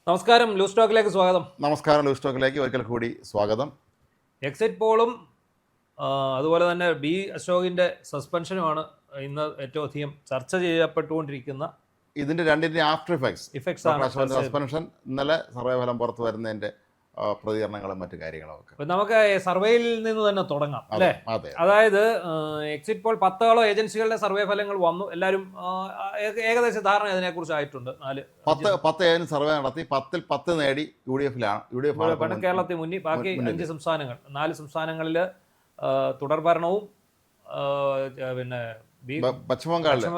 നമസ്കാരം, ലൂസ് ടോക്കിലേക്ക് സ്വാഗതം. നമസ്കാരം, ലൂസ് ടോക്കിലേക്ക് ഒരിക്കൽ കൂടി സ്വാഗതം. എക്സിറ്റ് പോളും അതുപോലെ തന്നെ ബി അശോകിൻ്റെ സസ്പെൻഷനുമാണ് ഇന്ന് ഏറ്റവും അധികം ചർച്ച ചെയ്യപ്പെട്ടുകൊണ്ടിരിക്കുന്ന. ഇതിൻ്റെ രണ്ടിൻ്റെ ആഫ്റ്റർ ഇഫക്ട്സ് ആണ്. സസ്പെൻഷൻ, ഇന്നലെ സർവേ ഫലം പുറത്തു വരുന്നതിൻ്റെ പ്രതികരണങ്ങളും മറ്റു കാര്യങ്ങളും ഒക്കെ നമുക്ക് സർവേയിൽ നിന്ന് തന്നെ തുടങ്ങാം അല്ലേ? അതെ. അതായത് എക്സിറ്റ് പോൾ 10 ഏജൻസികളുടെ സർവേ ഫലങ്ങൾ വന്നു. എല്ലാവരും ഏകദേശ ധാരണ അതിനെക്കുറിച്ച് ആയിട്ടുണ്ട്. 10 ഏജൻസി സർവേ നടത്തി. 10 നേടി യു.ഡി.എഫ്. കേരളത്തിൽ മുന്നിൽ. ബാക്കി 5 സംസ്ഥാനങ്ങൾ, 4 സംസ്ഥാനങ്ങളിൽ തുടർഭരണവും പിന്നെ പശ്ചിമ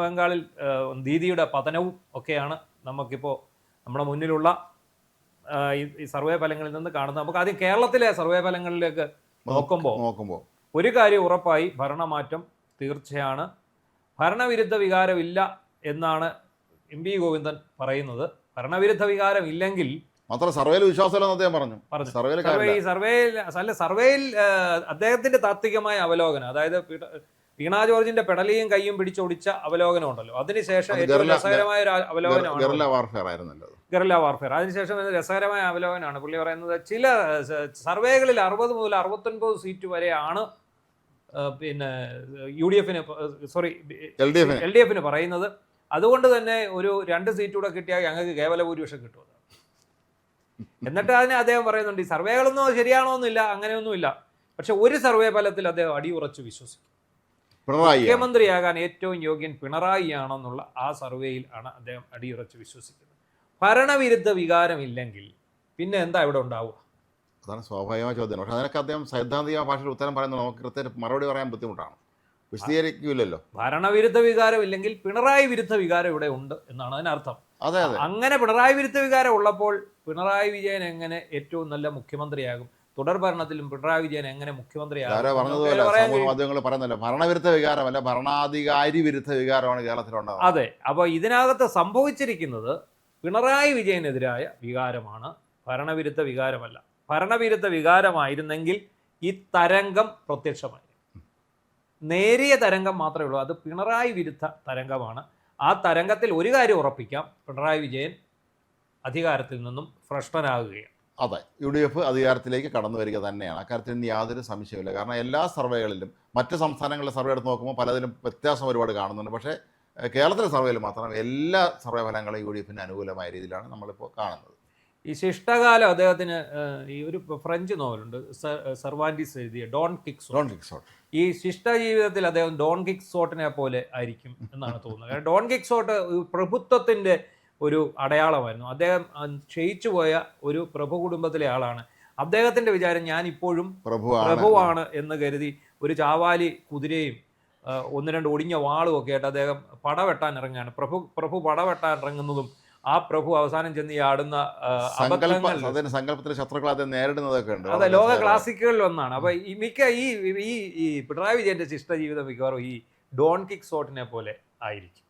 ബംഗാളിൽ ദീദിയുടെ പതനവും ഒക്കെയാണ് നമുക്കിപ്പോൾ നമ്മുടെ മുന്നിലുള്ള ഈ സർവേ ഫലങ്ങളിൽ നിന്ന് കാണുന്നത്. നമുക്ക് ആദ്യം കേരളത്തിലെ സർവേ ഫലങ്ങളിലേക്ക് നോക്കുമ്പോൾ ഒരു കാര്യം ഉറപ്പായി, ഭരണമാറ്റം തീർച്ചയാണ്. ഭരണവിരുദ്ധ വികാരമില്ല എന്നാണ് എം വി ഗോവിന്ദൻ പറയുന്നത്. ഭരണവിരുദ്ധ വികാരം ഇല്ലെങ്കിൽ മാത്രം സർവേയിൽ വിശ്വാസമില്ലെന്ന് അദ്ദേഹം പറഞ്ഞു. സർവേയിൽ അദ്ദേഹത്തിന്റെ താത്വികമായ അവലോകനം, അതായത് വീണ ജോർജിന്റെ പെടലിയും കൈയും പിടിച്ചൊടിച്ച അവലോകനം ഉണ്ടല്ലോ, അതിനുശേഷം ഏറ്റവും രസകരമായ ഒരു അവലോകനമാണ് ഗറില്ല വാർഫെയർ. അതിനുശേഷം രസകരമായ അവലോകനമാണ് പുള്ളി പറയുന്നത്. ചില സർവേകളിൽ 60 മുതൽ 69 സീറ്റ് വരെയാണ് പിന്നെ എൽ ഡി എഫിന് പറയുന്നത്. അതുകൊണ്ട് തന്നെ ഒരു 2 സീറ്റ് കൂടെ കിട്ടിയാൽ ഞങ്ങൾക്ക് കേവല ഭൂരിപക്ഷം കിട്ടും. എന്നിട്ട് അതിനെ അദ്ദേഹം പറയുന്നുണ്ട്, ഈ സർവേകളൊന്നും ശരിയാണോന്നില്ല, അങ്ങനെയൊന്നുമില്ല. പക്ഷെ ഒരു സർവേ ഫലത്തിൽ അദ്ദേഹം അടിയുറച്ച് വിശ്വസിക്കും. മുഖ്യമന്ത്രിയാകാൻ ഏറ്റവും യോഗ്യൻ പിണറായിയാണെന്നുള്ള ആ സർവേയിൽ ആണ് അദ്ദേഹം അടിയുറച്ച് വിശ്വസിക്കുന്നത്. ഭരണവിരുദ്ധ വികാരമില്ലെങ്കിൽ പിന്നെ എന്താ ഇവിടെ ഉണ്ടാവുക? അതാണ് സ്വാഭാവികമായ ചോദ്യം. പക്ഷെ അതിനൊക്കെ അദ്ദേഹം സൈദ്ധാന്തിക ഭാഷയിൽ ഉത്തരം പറയുന്നത് നമുക്ക് കൃത്യമായിട്ട് മറുപടി പറയാൻ ബുദ്ധിമുട്ടാണ്, വിശദീകരിക്കില്ലല്ലോ. ഭരണവിരുദ്ധ വികാരം ഇല്ലെങ്കിൽ പിണറായി വിരുദ്ധ വികാരം ഇവിടെ ഉണ്ട് എന്നാണ് അതിനർത്ഥം. അതെ. അങ്ങനെ പിണറായി വിരുദ്ധ വികാരം ഉള്ളപ്പോൾ പിണറായി വിജയൻ എങ്ങനെ ഏറ്റവും നല്ല മുഖ്യമന്ത്രിയാകും? തുടർഭരണത്തിലും പിണറായി വിജയൻ എങ്ങനെ മുഖ്യമന്ത്രിയാകും? മാധ്യമങ്ങൾ പറയുന്നല്ലോ, ഭരണവിരുദ്ധ വികാരമല്ല, ഭരണാധികാരി വിരുദ്ധ വികാരമാണ് കേരളത്തിലുണ്ടാകുന്നത്. അതെ. അപ്പോൾ ഇതിനകത്ത് സംഭവിച്ചിരിക്കുന്നത് പിണറായി വിജയനെതിരായ വികാരമാണ്, ഭരണവിരുദ്ധ വികാരമല്ല. ഭരണവിരുദ്ധ വികാരമായിരുന്നെങ്കിൽ ഈ തരംഗം പ്രത്യക്ഷമായി. നേരിയ തരംഗം മാത്രമേ ഉള്ളൂ, അത് പിണറായി വിരുദ്ധ തരംഗമാണ്. ആ തരംഗത്തിൽ ഒരു കാര്യം ഉറപ്പിക്കാം, പിണറായി വിജയൻ അധികാരത്തിൽ നിന്നും ഭ്രഷ്ടനാകുകയാണ്. അതെ, യു.ഡി.എഫ്. അധികാരത്തിലേക്ക് കടന്നു വരിക തന്നെയാണ്. അക്കാര്യത്തിൽ ഇനി യാതൊരു സംശയമില്ല. കാരണം എല്ലാ സർവേകളിലും, മറ്റ് സംസ്ഥാനങ്ങളിലെ സർവേ എടുത്ത് നോക്കുമ്പോൾ പലതിലും വ്യത്യാസം ഒരുപാട് കാണുന്നുണ്ട്. പക്ഷേ കേരളത്തിലെ സർവേയിൽ മാത്രം എല്ലാ സർവേ ഫലങ്ങളും യു.ഡി.എഫിന് അനുകൂലമായ രീതിയിലാണ് നമ്മളിപ്പോൾ കാണുന്നത്. ഈ ശിഷ്ടകാലം അദ്ദേഹത്തിന് ഈ ഒരു ഫ്രഞ്ച് നോവലുണ്ട്, സെർവാൻറ്റീസ് എഴുതിയ ഡോൺ കിക്സോട്ട്. ഈ ശിഷ്ട ജീവിതത്തിൽ അദ്ദേഹം ഡോൺ കിക്സോട്ടിനെ പോലെ ആയിരിക്കും എന്നാണ് തോന്നുന്നത്. കാരണം ഡോൺ കിക്സോട്ട് പ്രഭുത്വത്തിൻ്റെ ഒരു അടയാളമായിരുന്നു. അദ്ദേഹം ക്ഷയിച്ചു പോയ ഒരു പ്രഭു കുടുംബത്തിലെ ആളാണ്. അദ്ദേഹത്തിൻ്റെ വിചാരം ഞാൻ ഇപ്പോഴും പ്രഭുവാണ് എന്ന് കരുതി ഒരു ചാവാലി കുതിരയും 1-2 ഒടിഞ്ഞ വാളും ഒക്കെ ആയിട്ട് അദ്ദേഹം പടവെട്ടാൻ ഇറങ്ങുകയാണ്. പ്രഭു പടവെട്ടാൻ ഇറങ്ങുന്നതും ആ പ്രഭു അവസാനം ചെന്ന് ആടുന്ന സങ്കല്പത്തിലെ ശത്രുക്കൾ അദ്ദേഹം നേരിടുന്നതൊക്കെ ഉണ്ട്. അതെ, ലോക ക്ലാസിക്കുകളിൽ ഒന്നാണ്. അപ്പൊ ഈ മിക്ക ഈ പിണറായി വിജയന്റെ ശിഷ്ട ജീവിതം മിക്കവാറും ഈ ഡോൺ കിക്സോട്ടിനെ പോലെ ആയിരിക്കും.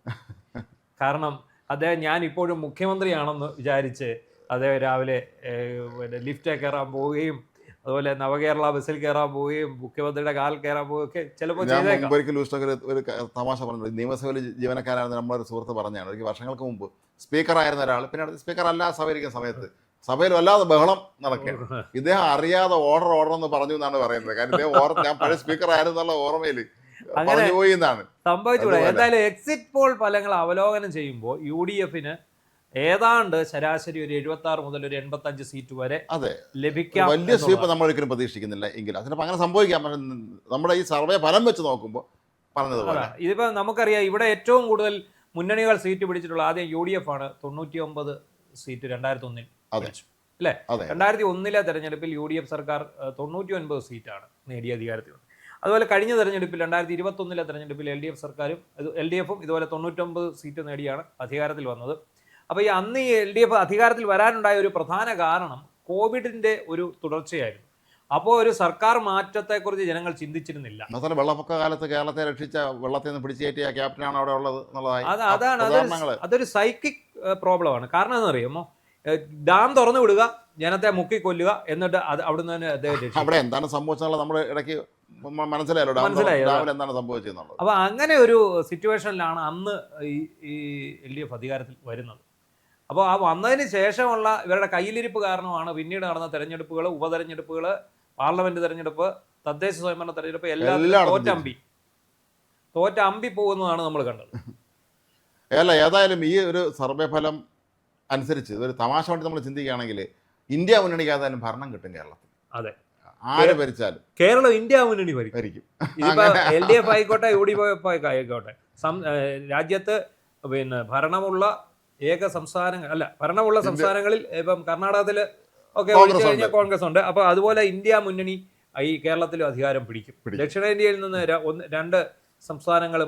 കാരണം അദ്ദേഹം ഞാൻ ഇപ്പോഴും മുഖ്യമന്ത്രിയാണെന്ന് വിചാരിച്ച് അദ്ദേഹം രാവിലെ ലിഫ്റ്റ് കയറാൻ പോവുകയും അതുപോലെ നവകേരള ബസ്സിൽ കയറാൻ പോവുകയും മുഖ്യമന്ത്രിയുടെ കാൽ കയറാൻ പോവുകയൊക്കെ ചിലപ്പോൾ ചെയ്തേക്കാം. ഒരു തമാശ പറഞ്ഞു, നിയമസഭയിൽ ജീവനക്കാരാണെന്ന് നമ്മളൊരു സുഹൃത്ത് പറഞ്ഞാണ്. ഒരു വർഷങ്ങൾക്ക് മുമ്പ് സ്പീക്കറായിരുന്ന ഒരാൾ പിന്നീട് സ്പീക്കർ അല്ല സഭയിരിക്കുന്ന സമയത്ത് സഭയിൽ വല്ലാതെ ബഹളം നടക്കുകയാണ്. ഇദ്ദേഹം അറിയാതെ ഓർഡർ എന്ന് പറഞ്ഞു എന്നാണ് പറയുന്നത്. കാരണം ഇദ്ദേഹം ഞാൻ പഴയ സ്പീക്കർ ആയിരുന്നുള്ള ഓർമ്മയിൽ പറഞ്ഞു പോയി എന്നാണ് സംഭവിച്ചുകൂടാ. എന്തായാലും എക്സിറ്റ് പോൾ ഫലങ്ങൾ അവലോകനം ചെയ്യുമ്പോൾ യു.ഡി.എഫിന് ഏതാണ്ട് ശരാശരി ഒരു 76 മുതൽ ഒരു 85 സീറ്റ് വരെ ലഭിക്കാം. വലിയ സ്വീപ്പ് നമ്മൾ ഒരിക്കലും പ്രതീക്ഷിക്കുന്നില്ല. എങ്കിലും അതിനിപ്പോൾ അങ്ങനെ സംഭവിക്കാം. നമ്മുടെ ഈ സർവേ ഫലം വെച്ച് നോക്കുമ്പോൾ പറഞ്ഞതുപോലെ ഇതിപ്പോൾ നമുക്കറിയാം, ഇവിടെ ഏറ്റവും കൂടുതൽ മുന്നണികൾ സീറ്റ് പിടിച്ചിട്ടുള്ള ആദ്യം യു.ഡി.എഫ്. ആണ്. 99 സീറ്റ് 2001 അല്ലേ? 2001 തെരഞ്ഞെടുപ്പിൽ യു.ഡി.എഫ്. സർക്കാർ 99 സീറ്റാണ് നേടിയ അധികാരത്തിൽ. അതുപോലെ കഴിഞ്ഞ തെരഞ്ഞെടുപ്പിൽ 2021 തെരഞ്ഞെടുപ്പിൽ എൽ.ഡി.എഫും ഇതുപോലെ 99 സീറ്റ് നേടിയാണ് അധികാരത്തിൽ വന്നത്. അപ്പോൾ അന്ന് ഈ എൽ.ഡി.എഫ്. അധികാരത്തിൽ വരാനുണ്ടായ ഒരു പ്രധാന കാരണം കോവിഡിൻ്റെ ഒരു തുടർച്ചയായിരുന്നു. അപ്പോൾ ഒരു സർക്കാർ മാറ്റത്തെക്കുറിച്ച് ജനങ്ങൾ ചിന്തിച്ചിരുന്നില്ല. വെള്ളപ്പൊക്ക കാലത്ത് കേരളത്തെ രക്ഷിച്ച, വെള്ളത്തിൽ നിന്ന് പിടിച്ചേറ്റിയ ക്യാപ്റ്റനാണ് അവിടെ ഉള്ളത് എന്നുള്ളതായി. അതൊരു സൈക്കിക് പ്രോബ്ലമാണ്. കാരണം എന്നറിയുമോ, ഡാം തുറന്നു വിടുക, ജനത്തെ മുക്കിക്കൊല്ലുക, എന്നിട്ട് അവിടുന്ന് തന്നെ അവിടെ എന്താണ് സംഭവിച്ചത് നമ്മൾ ഇടയ്ക്ക് മനസ്സിലായല്ലോ, എന്താണ് സംഭവിച്ചത്. അപ്പോൾ അങ്ങനെ ഒരു സിറ്റുവേഷനിലാണ് അന്ന് ഈ എൽ.ഡി.എഫ്. അധികാരത്തിൽ വരുന്നത്. അപ്പോൾ ആ വന്നതിന് ശേഷമുള്ള ഇവരുടെ കയ്യിലിരിപ്പ് കാരണമാണ് പിന്നീട് നടന്ന തെരഞ്ഞെടുപ്പുകൾ, ഉപതെരഞ്ഞെടുപ്പുകൾ, പാർലമെന്റ് തെരഞ്ഞെടുപ്പ്, തദ്ദേശ സ്വയംഭരണ തെരഞ്ഞെടുപ്പ് എല്ലാം തോറ്റ അമ്പി പോകുന്നതാണ് നമ്മൾ കണ്ടത്. അല്ല, ഏതായാലും ഈ ഒരു സർവേ ഫലം അനുസരിച്ച് ഒരു തമാശ വേണ്ടി നമ്മൾ ചിന്തിക്കുകയാണെങ്കിൽ ഇന്ത്യ മുന്നണിക്ക് ഏതായാലും ഭരണം കിട്ടും കേരളത്തിൽ. അതെ, ആര് ഭരിച്ചാലും കേരളം ഇന്ത്യ മുന്നണി ഭരിക്കും. ഇതിപ്പോ LDF ആയിക്കോട്ടെ, UDF ആയിക്കോട്ടെ, രാജ്യത്ത് പിന്നെ ഭരണമുള്ള സംസ്ഥാനങ്ങളിൽ ഇപ്പം കർണാടകത്തില് ഒക്കെ ഒഴിച്ചു കഴിഞ്ഞാൽ കോൺഗ്രസ് ഉണ്ട്. അപ്പൊ അതുപോലെ ഇന്ത്യ മുന്നണി ഈ കേരളത്തിലും അധികാരം പിടിക്കും. ദക്ഷിണേന്ത്യയിൽ നിന്ന്